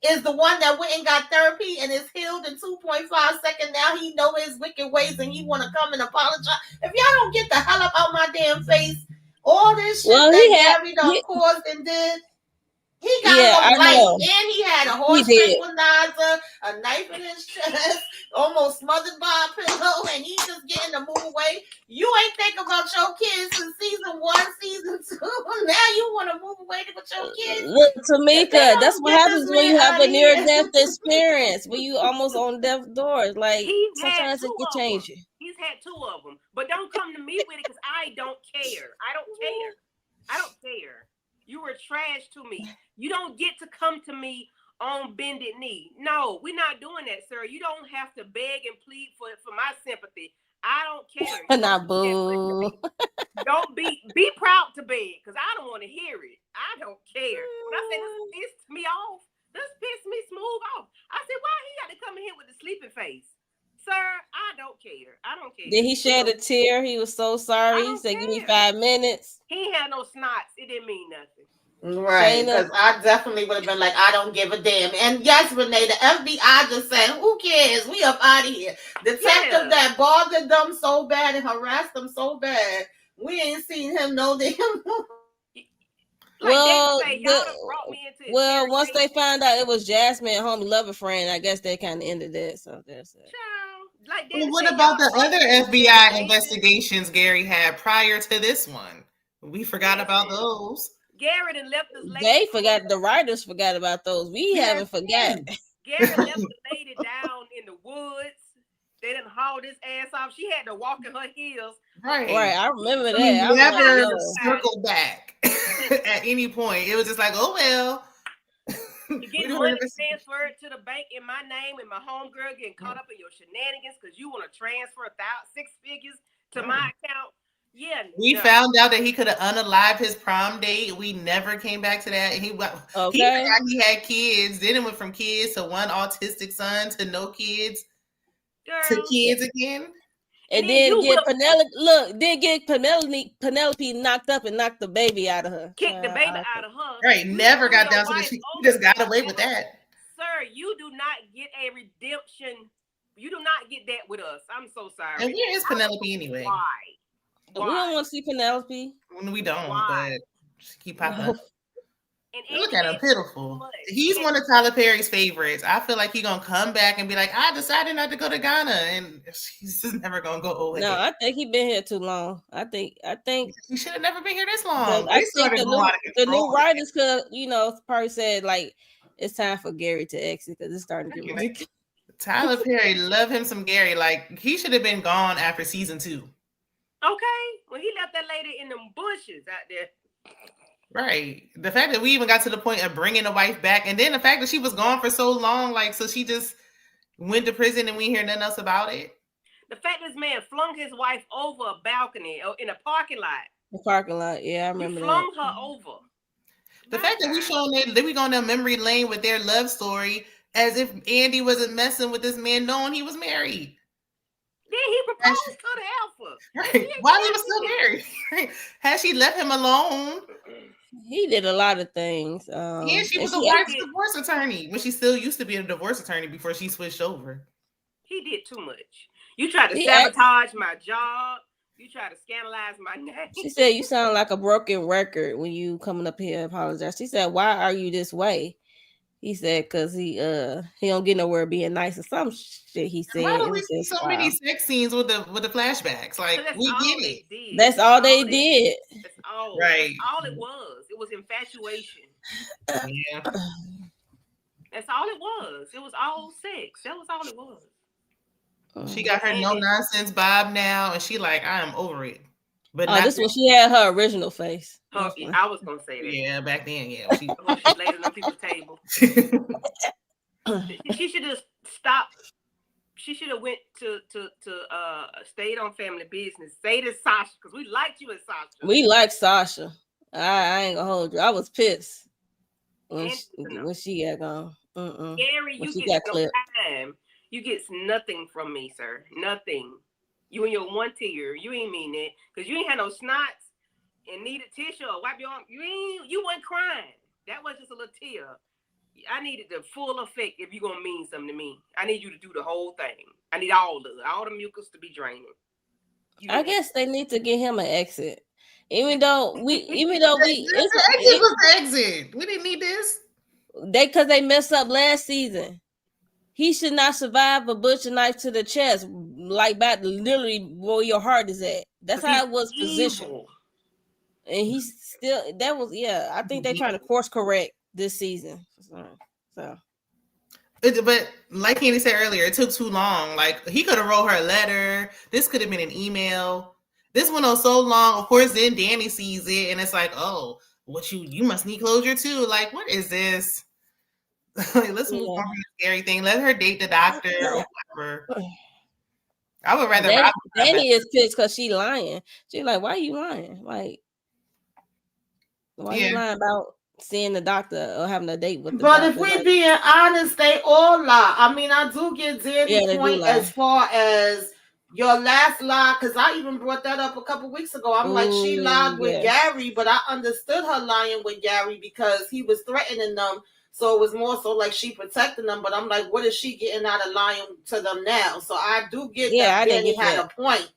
is the one that went and got therapy and is healed in 2.5 seconds. Now he know his wicked ways and he want to come and apologize. If y'all don't get the hell up out my damn face, all this shit that Gary done caused and did, he got him right. And he had a horse tranquilizer, a knife in his chest, almost smothered by a pillow, and he just getting to move away. You ain't think about your kids since season 1, season 2. Now you want to move away with your kids. Look, Tamika, that's what happens when you have a near-death experience, when you almost on death's doors. Like, sometimes it can change you. He's had 2 of them. But don't come to me with it, because I don't care. I don't care. You were trash to me. You don't get to come to me on bended knee. No, we're not doing that, sir. You don't have to beg and plead for my sympathy. I don't care. Nah, boo. Don't be proud to beg, because I don't want to hear it. I don't care. When I say this pissed me off, this pissed me smooth off. I said, why he got to come in here with the sleeping face? Sir, I don't care. I don't care. Did he shed a tear? He was so sorry. He said, give me 5 minutes. He ain't had no snots. It didn't mean nothing. Right, because I definitely would have been like, I don't give a damn. And yes, Renee, the FBI just said, who cares? We up out of here. Detective that bothered them so bad and harassed them so bad, we ain't seen him know them. Once they found out it was Jasmine and homie lover friend, I guess they kind of ended it. So that's it. What about the other FBI investigations Gary had prior to this one? We forgot about those. Gary done left this lady. They forgot. The writers forgot about those. We haven't forgot. Gary left the lady down in the woods. They didn't haul this ass off. She had to walk in her heels. Right. I remember that. We never circled back at any point. It was just like, oh well. You get money transferred to the bank in my name, and my homegirl getting caught up in your shenanigans because you want to transfer 6 figures to my account. Yeah, we found out that he could have unalived his prom date. We never came back to that. He had kids. Then it went from kids to one autistic son to no kids to kids again. And then get Penelope knocked up and knocked the baby out of her. Kicked the baby out of her. Right, never got down to the she just got away with that. Sir, you do not get a redemption. You do not get that with us. I'm so sorry. And where is Penelope anyway? Why? We don't want to see Penelope. We don't, but she keep popping up. And look at him, pitiful. He's one of Tyler Perry's favorites. I feel like he's gonna come back and be like, I decided not to go to Ghana, and he's just never gonna go away. No, I think he's been here too long. I think he should have never been here this long. I think the new writers could, probably said like it's time for Gary to exit because it's starting to get ridiculous. Tyler Perry, love him some Gary. Like he should have been gone after season 2. Okay, when he left that lady in them bushes out there. Right. The fact that we even got to the point of bringing the wife back, and then the fact that she was gone for so long, like, so she just went to prison and we hear nothing else about it. The fact this man flung his wife over a balcony or in a parking lot. The parking lot, yeah, I remember that. He flung her over. The fact that we showing that we going down memory lane with their love story, as if Andy wasn't messing with this man knowing he was married. Then he proposed to the alpha. Right. While he was still married. Right. Had she left him alone? He did a lot of things. Yeah, she was a wife's divorce attorney when she still used to be a divorce attorney before she switched over. He did too much. You tried to sabotage my job. You tried to scandalize my name. She said you sound like a broken record when you coming up here and apologize. She said, "Why are you this way?" He said, "Cause he don't get nowhere being nice or some shit." He said, "Why do we see so many sex scenes with the flashbacks? Like we get it. That's all they did. That's all. Right. That's all it was. It was infatuation. Yeah. That's all it was. It was all sex. That was all it was. She got her no nonsense Bob now, and she like, I am over it. But this when she had her original face. I was gonna say that. Yeah, back then, yeah. She laid it on people's table. She should have stopped. She should have went to stayed on Family Business. Say to Sasha, because we liked you as Sasha. We like Sasha. I ain't gonna hold you. I was pissed when she got gone. Gary, you get no time. You get nothing from me, sir. Nothing. You and your one tear. You ain't mean it because you ain't had no snots and needed tissue or wipe your arm. You weren't crying. That was just a little tear. I needed the full effect if you're gonna mean something to me. I need you to do the whole thing. I need all the mucus to be draining. I guess they need to get him an exit. Even though we exit was the exit. We didn't need this. Because they messed up last season. He should not survive a butcher knife to the chest, like back literally where your heart is at. That's how it was positioned. And he's still I think they're trying to course correct this season. So but like Candy said earlier, it took too long. Like he could have wrote her a letter. This could have been an email. This went on so long. Of course, then Danny sees it and it's like, oh, what you must need closure too. Like, what is this? Like, let's move on from the scary thing. Let her date the doctor or whatever. I would rather Danny is pissed because she lying. She's like, why are you lying? Like, why are you lying about seeing the doctor or having a date with the doctor? But if we're being honest, they all lie. I mean, I do get Danny's point as far as your last lie, because I even brought that up a couple weeks ago. I'm like, she lied with Gary, but I understood her lying with Gary because he was threatening them. So it was more so like she protecting them. But I'm like, what is she getting out of lying to them now? So I do get that Danny had a point.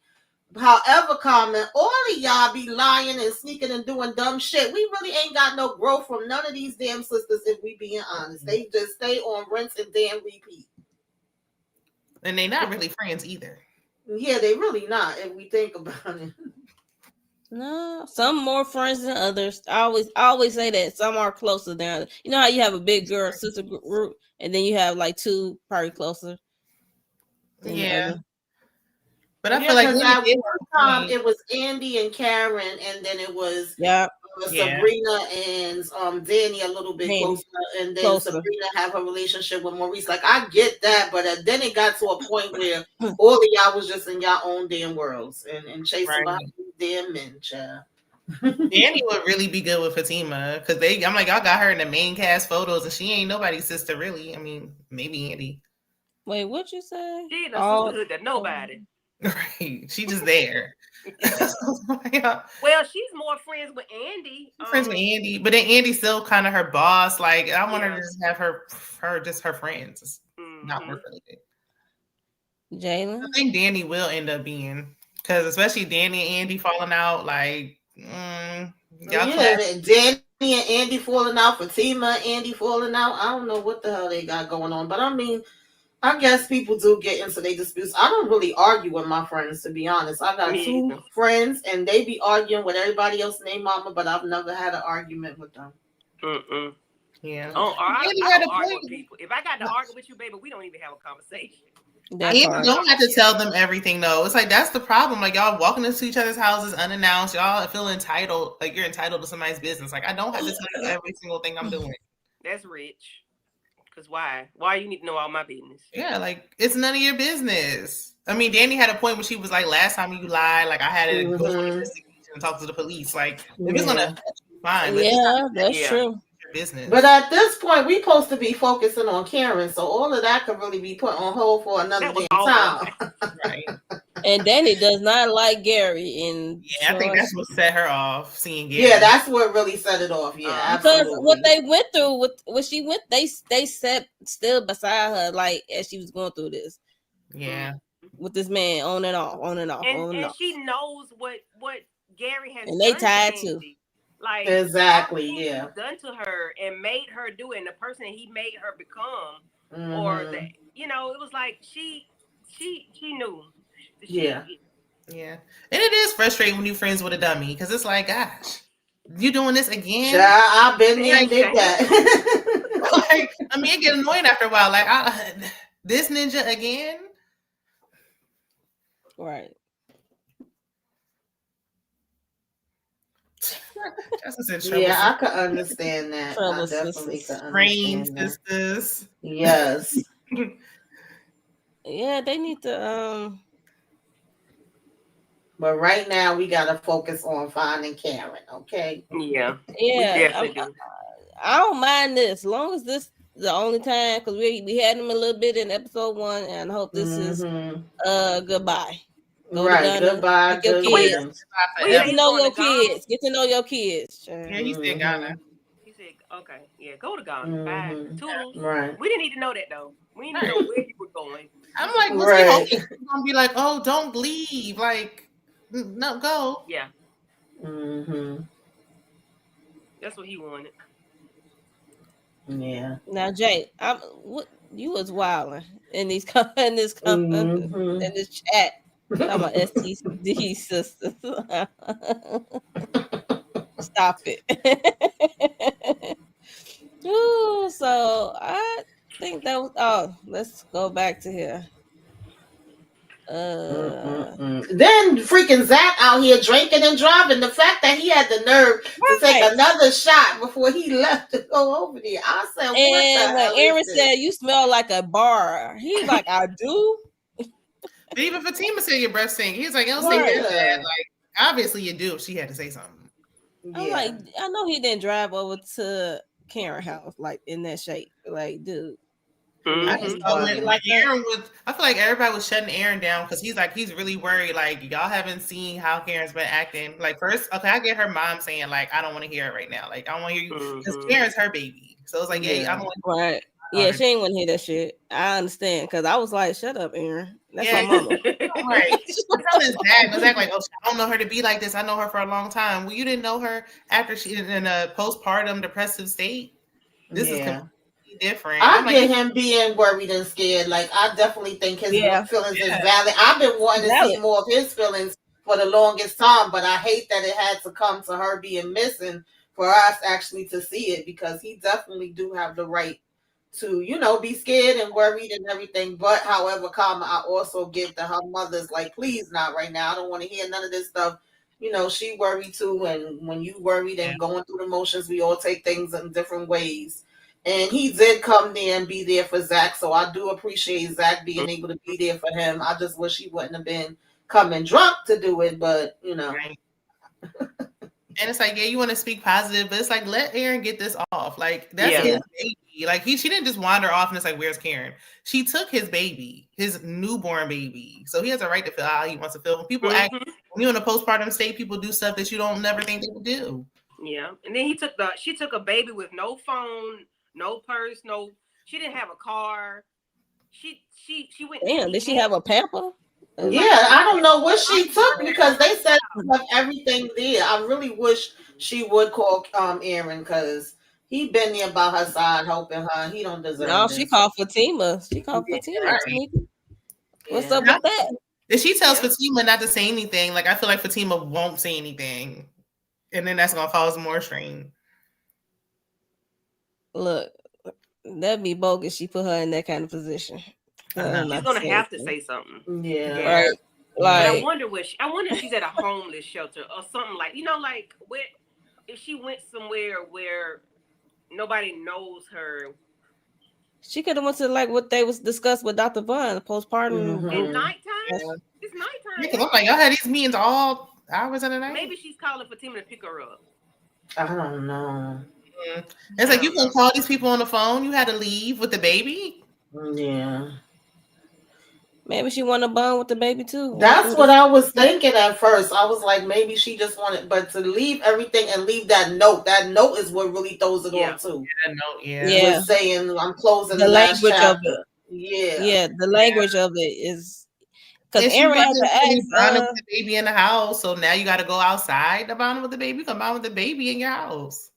However, Carmen, all of y'all be lying and sneaking and doing dumb shit. We really ain't got no growth from none of these damn sisters, if we being honest. They just stay on rinse and damn repeat. And they not really friends either. Yeah, they really not, if we think about it. No, some more friends than others. I always say that some are closer than others. You know how you have a big girl sister group, and then you have like two probably closer. Yeah. But I feel like at one time it was Andy and Karen, and then it was Sabrina and Danny a little bit closer, and then Sabrina have a relationship with Maurice. Like I get that, but then it got to a point where all of y'all was just in y'all own damn worlds and chasing behind these damn men, child. Danny would really be good with Fatima because I'm like, y'all got her in the main cast photos, and she ain't nobody's sister really. I mean, maybe Andy. Wait, what you say? She ain't a sisterhood to nobody. Right, she just there. Well, she's more friends with Andy. Friends with Andy, but then Andy's still kind of her boss. Like I want her to just have her just her friends. It's not work really good. Jalen, I think Danny will end up being because especially Danny and Andy falling out. Like, Danny and Andy falling out, Fatima and Andy falling out. I don't know what the hell they got going on, but I mean. I guess people do get into their disputes. I don't really argue with my friends, to be honest. I got two friends, and they be arguing with everybody else named Mama, but I've never had an argument with them. Yeah. Oh, I don't argue with people. If I got to argue with you, baby, we don't even have a conversation. You don't have to tell them everything, though. It's like that's the problem. Like y'all walking into each other's houses unannounced. Y'all feel entitled, like you're entitled to somebody's business. Like I don't have to tell you every single thing I'm doing. That's rich. Because why you need to know all my business? Yeah, like it's none of your business. I mean, Danny had a point when she was like, "Last time you lied, like I had to go to the investigation and talk to the police." Like if it's gonna, fine. Yeah, that's true. business. But at this point, we supposed to be focusing on Karen, so all of that could really be put on hold for another damn time. Right. And Danny does not like Gary, and I think that's what set her off. Seeing Gary. Yeah, that's what really set it off. Yeah, absolutely. Because what they went through, with what she went, they sat still beside her, like as she was going through this. Yeah. With this man on and off, on and off, on and off. She knows what Gary has and they done tied to too. Like exactly, yeah, done to her and made her do it, and the person that he made her become, or that it was like she knew. Yeah, and it is frustrating when you're friends with a dummy because it's like, gosh, you doing this again? Yeah, I've been there and did that. Like, I mean, it get annoying after a while. Like, this ninja again, right? Yeah, I could understand that. I definitely could understand that. Sisters. Yes. Yeah, they need to. But right now we gotta focus on finding Karen. Okay. Yeah. I don't mind this, as long as this is the only time, because we had him a little bit in episode 1, and I hope this is goodbye. Goodbye. Get your kids. Get to know your kids. Get to know your kids. Yeah, he said Ghana. He said, okay, yeah, go to Ghana. Bye. Toodles. Right. We didn't need to know that though. We didn't know where you were going. I'm like, was he gonna be like, oh, don't leave, like, no, go. Yeah. That's what he wanted. Yeah. Now, Jay, you was wilding in this chat. I'm a STD sister. Stop it. Ooh, so I think that was. Oh, let's go back to here. Then freaking Zach out here drinking and driving. The fact that he had the nerve to take another shot before he left to go over there. I said, and when Aaron said, "You smell like a bar," he's like, "I do." But even Fatima said your breath stink. He's like, "I don't say that." Like, obviously you do. She had to say something. I'm like, I know he didn't drive over to Karen's house like in that shape. Like, dude. I just like Aaron was. I feel like everybody was shutting Aaron down because he's really worried. Like, y'all haven't seen how Karen's been acting. Like, first, okay, I get her mom saying like, I don't want to hear it right now. Like, I don't want to hear you because Karen's her baby. So it's like, I don't want to right. Yeah, she ain't want to hear that shit. I understand because I was like, shut up, Aaron. That's my mama. Right. I'm telling his dad, Zach, like, oh, I don't know her to be like this. I know her for a long time. Well, you didn't know her after she in a postpartum depressive state. This is completely different. I get him being worried and scared. Like, I definitely think his feelings is valid. I've been wanting to see more of his feelings for the longest time, but I hate that it had to come to her being missing for us actually to see it, because he definitely do have the right to, be scared and worried and everything. But however, Karma, I also get that her mother's like, please, not right now. I don't want to hear none of this stuff. She worried too, and when you worried and going through the motions, we all take things in different ways. And he did come there and be there for Zach, so I do appreciate Zach being able to be there for him. I just wish he wouldn't have been coming drunk to do it, but Right. And it's like, you want to speak positive, but it's like, let Aaron get this off. Like, that's his baby. Like, she didn't just wander off and it's like, where's Karen? She took his baby, his newborn baby. So he has a right to feel how he wants to feel. When people act, when you're in a postpartum state, people do stuff that you don't never think they would do. Yeah. And then she took a baby with no phone, no purse, she didn't have a car. She went. Damn, did she have a pamper? Yeah, I don't know what she took, because they said she left everything there. I really wish she would call Aaron, because he been there by her side helping her. He don't deserve No, this. she called Fatima. Right. What's up with that? If she tells Fatima not to say anything, like, I feel like Fatima won't say anything, and then that's gonna cause more strain. Look, that'd be bogus. She put her in that kind of position. She's gonna have to say something. Yeah. Right. Like, I wonder if she's at a homeless shelter or something, like, like where, if she went somewhere where nobody knows her. She could have went to like what they was discussed with Dr. Vaughn, postpartum. At nighttime. It's nighttime. Because I'm like, y'all had these meetings all hours of the night. Maybe she's calling Fatima to pick her up. I don't know. It's like you can call these people on the phone. You had to leave with the baby. Yeah. Maybe she want to bond with the baby too. That's what I was thinking at first. I was like, maybe she just wanted, but to leave everything and leave that note. That note is what really throws it Yeah. on too. That note, Yeah. Was saying I'm closing The the last language of chapter. it. Yeah. Yeah, the language of it is because And she Aaron had to wasn't really bonding ask. with the baby in the house, so now you got to go outside to bond with the baby. You can bond with the baby in your house.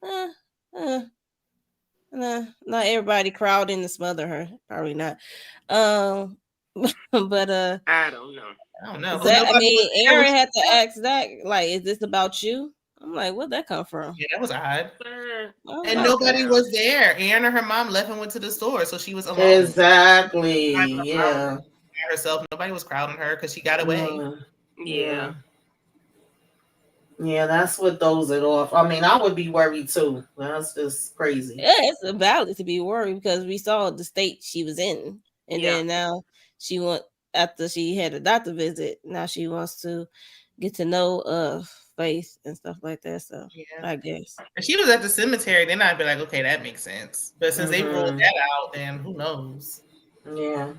Uh, uh, nah, not everybody crowding to smother her. Probably not. Um, but I don't know. I don't know. 'Cause Zach, I nobody was mean, there when Aaron she had to was ask Zach, like, "Is this about you?" I'm like, "Where'd that come from?" Yeah, that was odd. Oh, And nobody was there. Anne or her mom left and went to the store, so she was alone. Exactly. By Yeah. herself. Nobody was crowding her because she got away. Yeah. Yeah, that's what throws it off. I mean, I would be worried too. That's just crazy. Yeah, it's valid to be worried because we saw the state she was in, and then now she went after she had a doctor visit. Now she wants to get to know Faith and stuff like that. So I guess if she was at the cemetery, then I'd be like, okay, that makes sense. But since they ruled Mhm. that out, then who knows? Yeah.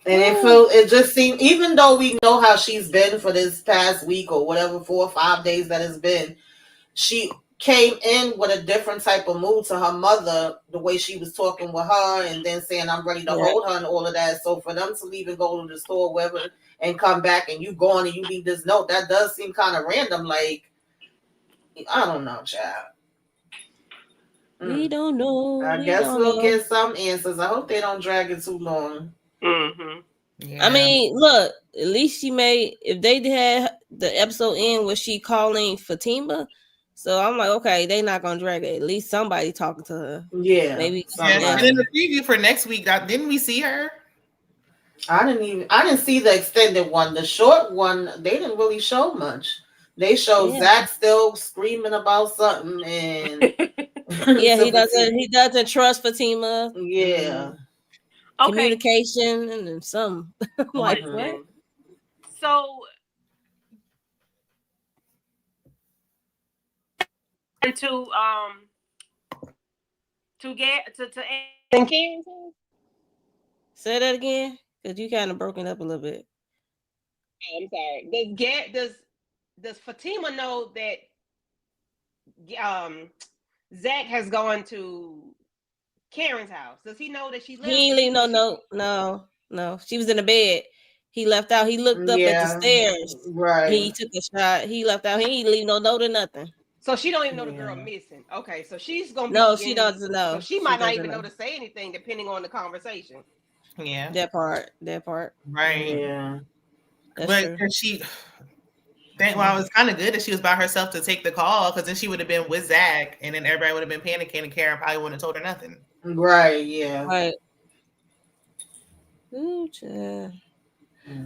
And it just seemed, even though we know how she's been for this past week or whatever, 4 or 5 days that it's been, she came in with a different type of mood to her mother, the way she was talking with her and then saying, I'm ready to hold her and all of that. So for them to leave and go to the store, wherever, and come back and you gone and you leave this note, that does seem kind of random. Like, I don't know, child. We don't know. I guess we'll get some answers. I hope they don't drag it too long. I mean, look, at least she made, if they had the episode end where she calling Fatima, so I'm like, okay, they not gonna drag it. At least somebody talking to her. Yeah, maybe. And in the preview for next week, didn't we see her? I didn't see the extended one. The short one, they didn't really show much. They showed Zach still screaming about something, and yeah, he doesn't trust Fatima. Yeah. Communication and then some. Like what? So to get to Karen's house. Say that again, because you kind of broken up a little bit. Oh, I'm sorry. Does Fatima know that Zach has gone to Karen's house? Does he know that she left? He ain't leave no note. No. She was in the bed. He left out. He looked up at the stairs. Right. He took a shot. He left out. He ain't leave no note or nothing. So she don't even know the girl missing. Okay, so she's gonna be. No, she doesn't know. So she might not even know to say anything, depending on the conversation. Yeah, that part. Right. Yeah. But she. Well, it was kind of good that she was by herself to take the call, because then she would have been with Zach, and then everybody would have been panicking, and Karen probably wouldn't have told her nothing. Right. Yeah. Right. Ooh, child.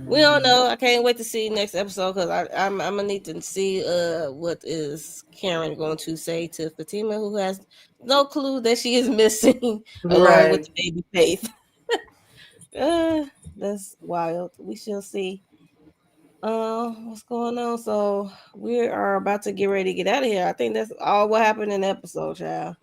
We don't know. I can't wait to see next episode, because I'm gonna need to see what is Karen going to say to Fatima, who has no clue that she is missing along with the baby Faith. That's wild. We shall see. What's going on? So we are about to get ready to get out of here. I think that's all what happened in the episode, child.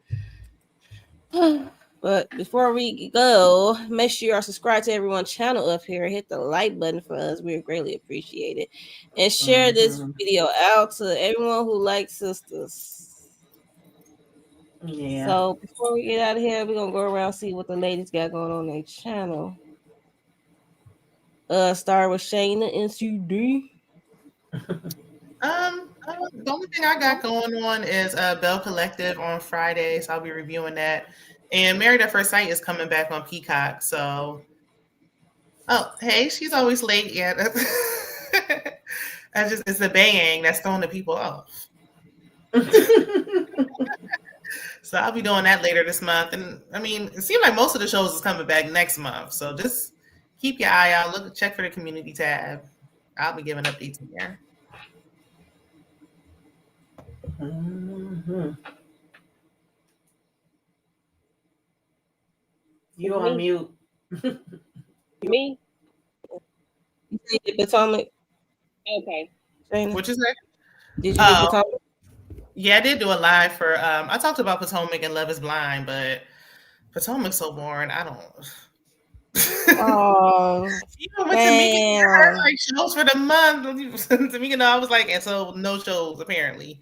But before we go, make sure you are subscribed to everyone's channel up here. Hit the like button for us. We greatly appreciate it. And share this video out to everyone who likes Sistas. Yeah. So before we get out of here, we're gonna go around and see what the ladies got going on their channel. Start with Shayna and CD. The only thing I got going on is Bell Collective on Friday, so I'll be reviewing that. And Married at First Sight is coming back on Peacock. So, hey, she's always late. Yeah, it's the bang that's throwing the people off. So I'll be doing that later this month. And I mean, it seems like most of the shows is coming back next month. So just keep your eye out. Check for the community tab. I'll be giving updates in there. You on mute. Me? You see the Potomac? Okay. Shayna? What you say? Did you get Potomac? Yeah, I did do a live for I talked about Potomac and Love is Blind, but Potomac's so boring. I don't Oh, even with Tamika and her damn. like shows for the month. Tamika, no, I was like, and so no shows apparently.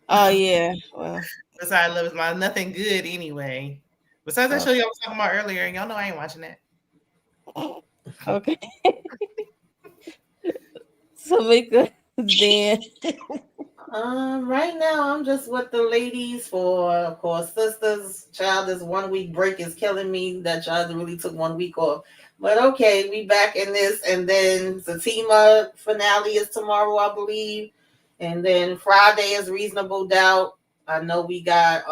Oh yeah. Well, Besides Love is Blind, nothing good anyway. Besides that oh, show y'all was talking about earlier, and y'all know I ain't watching that. okay. So Mika, then Right now I'm just with the ladies for, of course, Sistas. Child, this 1 week break is killing me. That child really took 1 week off. But okay, we back in this, and then Satima finale is tomorrow, I believe. And then Friday is Reasonable Doubt. I know we got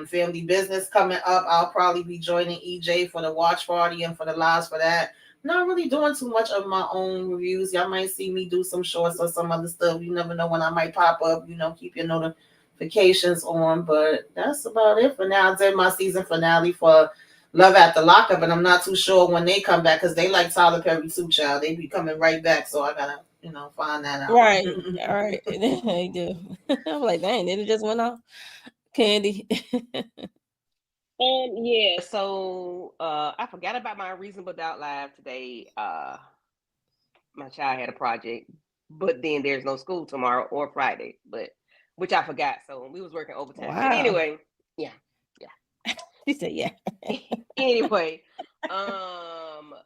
Family Business coming up. I'll probably be joining EJ for the watch party and for the lives for that. Not really doing too much of my own reviews. Y'all might see me do some shorts or some other stuff. You never know when I might pop up. Keep your notifications on. But that's about it for now. I did my season finale for Love at the Lockup, and I'm not too sure when they come back because they like Tyler Perry too, child. They be coming right back, so I gotta, find that out. right, all right. They do. I'm like, dang, then it just went off. Candy. Yeah, so I forgot about my Reasonable Doubt live today. My child had a project, but then there's no school tomorrow or Friday, but which I forgot. So we was working overtime. But Wow. anyway, yeah. She said, yeah. Anyway,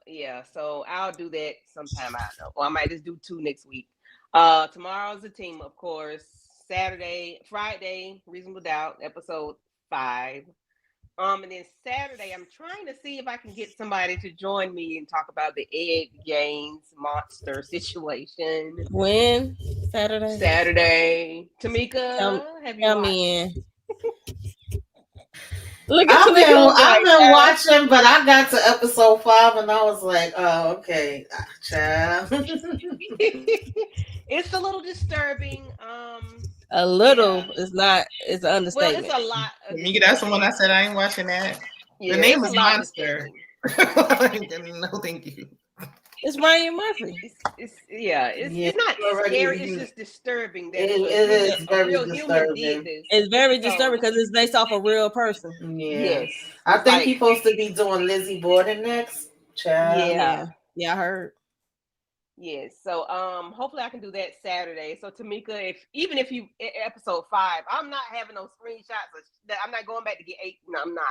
yeah, so I'll do that sometime. I don't know. Or I might just do 2 next week. Tomorrow's a team, of course. Friday, Reasonable Doubt, episode 5. And then Saturday, I'm trying to see if I can get somebody to join me and talk about the Ed Gaines monster situation. When? Saturday? Saturday. Tell, Tamika, have you tell watched? me in. Look at I've Tamika been look I've like been that. watching, but I got to episode 5 and I was like, oh, okay, child. It's a little disturbing. A Yeah. little is not, it's an Well, it's understatement. a lot of Tamika, that's the one I disturbing. said I ain't watching that. The Yeah, name it's a is lot of Monster. disturbing. No, thank you. It's Ryan Murphy. It's Yeah, not scary. It's already. just disturbing It, that it is a very real human did disturbing. this. It's very disturbing So because it's based off a real person. Yeah, yes, I it's think like he's supposed to be doing Lizzie Borden next, child. Yeah. yeah. Yeah, I heard. Yes. So hopefully I can do that Saturday. So Tamika, if you episode 5, I'm not having no screenshots I'm not going back to get 8. No, I'm not.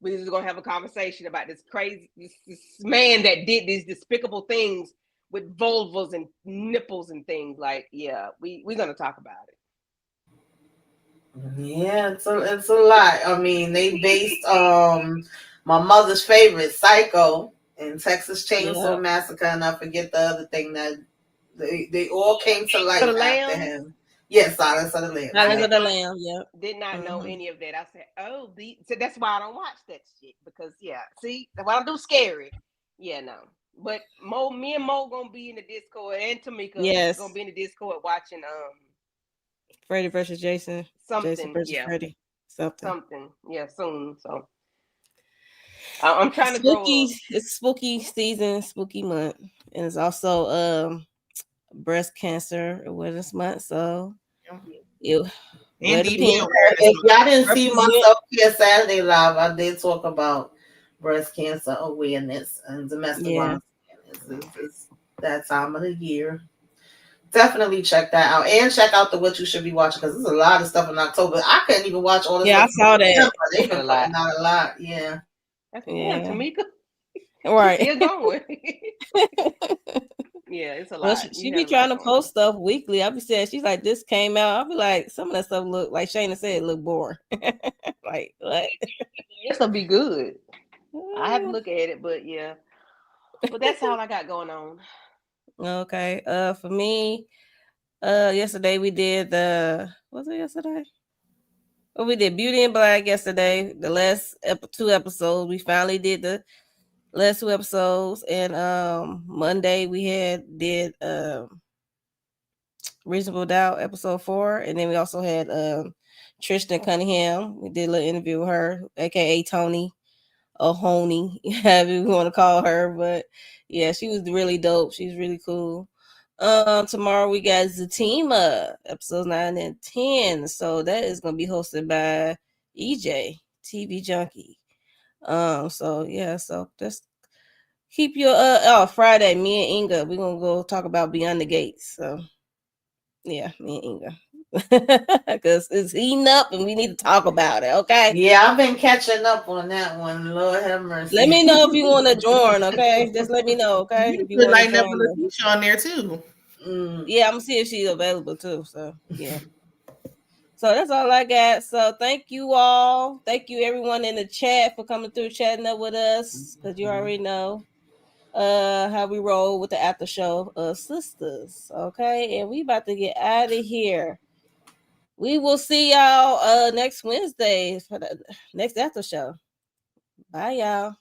We're just gonna have a conversation about this crazy this man that did these despicable things with vulvas and nipples and things. Like, yeah, we're gonna talk about it. Yeah, it's a lot. I mean, they based my mother's favorite, Psycho, and Texas Chainsaw Yeah. Massacre, and I forget the other thing that they all came to For the life after Lambs, him. Yes, Silence of the Lambs. I Silence Yeah. of the Lamb. Yeah. did not know Mm-hmm. any of that. I said, oh, so that's why I don't watch that shit because yeah, see, that's why I do scary. Yeah, no. But me and Mo gonna be in the Discord, and Tamika gonna Yes. be in the Discord watching Freddy versus Jason. Jason something, versus yeah, Freddy. Something. something, yeah, soon. So I'm trying to grow Spooky. up. It's spooky season, spooky month. And it's also breast cancer awareness month. So it wear And the DV pink. awareness If y'all didn't see my Represent. self-care Saturday live, I did talk about breast cancer awareness and domestic Yeah. violence awareness. It's that time of the year. Definitely check that out and check out the What You Should Be Watching because there's a lot of stuff in October. I couldn't even watch all this Yeah, I stuff saw in that. September. They've It's a been lot. putting out a lot. Yeah. I said, damn, Yeah. Tamika, Right. still going. Yeah, it's a Well, lot. she You be got a lot trying to going on. post stuff weekly. I be saying she's like, this came out. I'll be like, some of that stuff look like Shayna said, look boring. Like what? This will be good. I have to look at it, but yeah. But that's all I got going on. Okay. For me, yesterday we did was it yesterday? Well, we did Beauty and Black yesterday. The last 2 episodes. We finally did the last 2 episodes, and Monday we did Reasonable Doubt episode 4, and then we also had Tristan Cunningham. We did a little interview with her, aka Tony Honey, however you want to call her. But yeah, she was really dope. She's really cool. Tomorrow we got Zatima, episodes 9 and 10. So that is gonna be hosted by EJ, TV Junkie. So yeah, so just keep your Friday, me and Inga, we're gonna go talk about Beyond the Gates. So yeah, me and Inga. Because it's heating up and we need to talk about it, okay? Yeah, I've been catching up on that one. Lord have mercy. Let me know if you want to join, okay? Just let me know, okay? You If you could want to lighten up join with us. Letitia on there too. Yeah, I'm gonna see if she's available too. So yeah. So that's all I got. So thank you all. Thank you everyone in the chat for coming through, chatting up with us. Cause you already know how we roll with the after show of Sistas. Okay, and we about to get out of here. We will see y'all next Wednesday for the next after show. Bye y'all.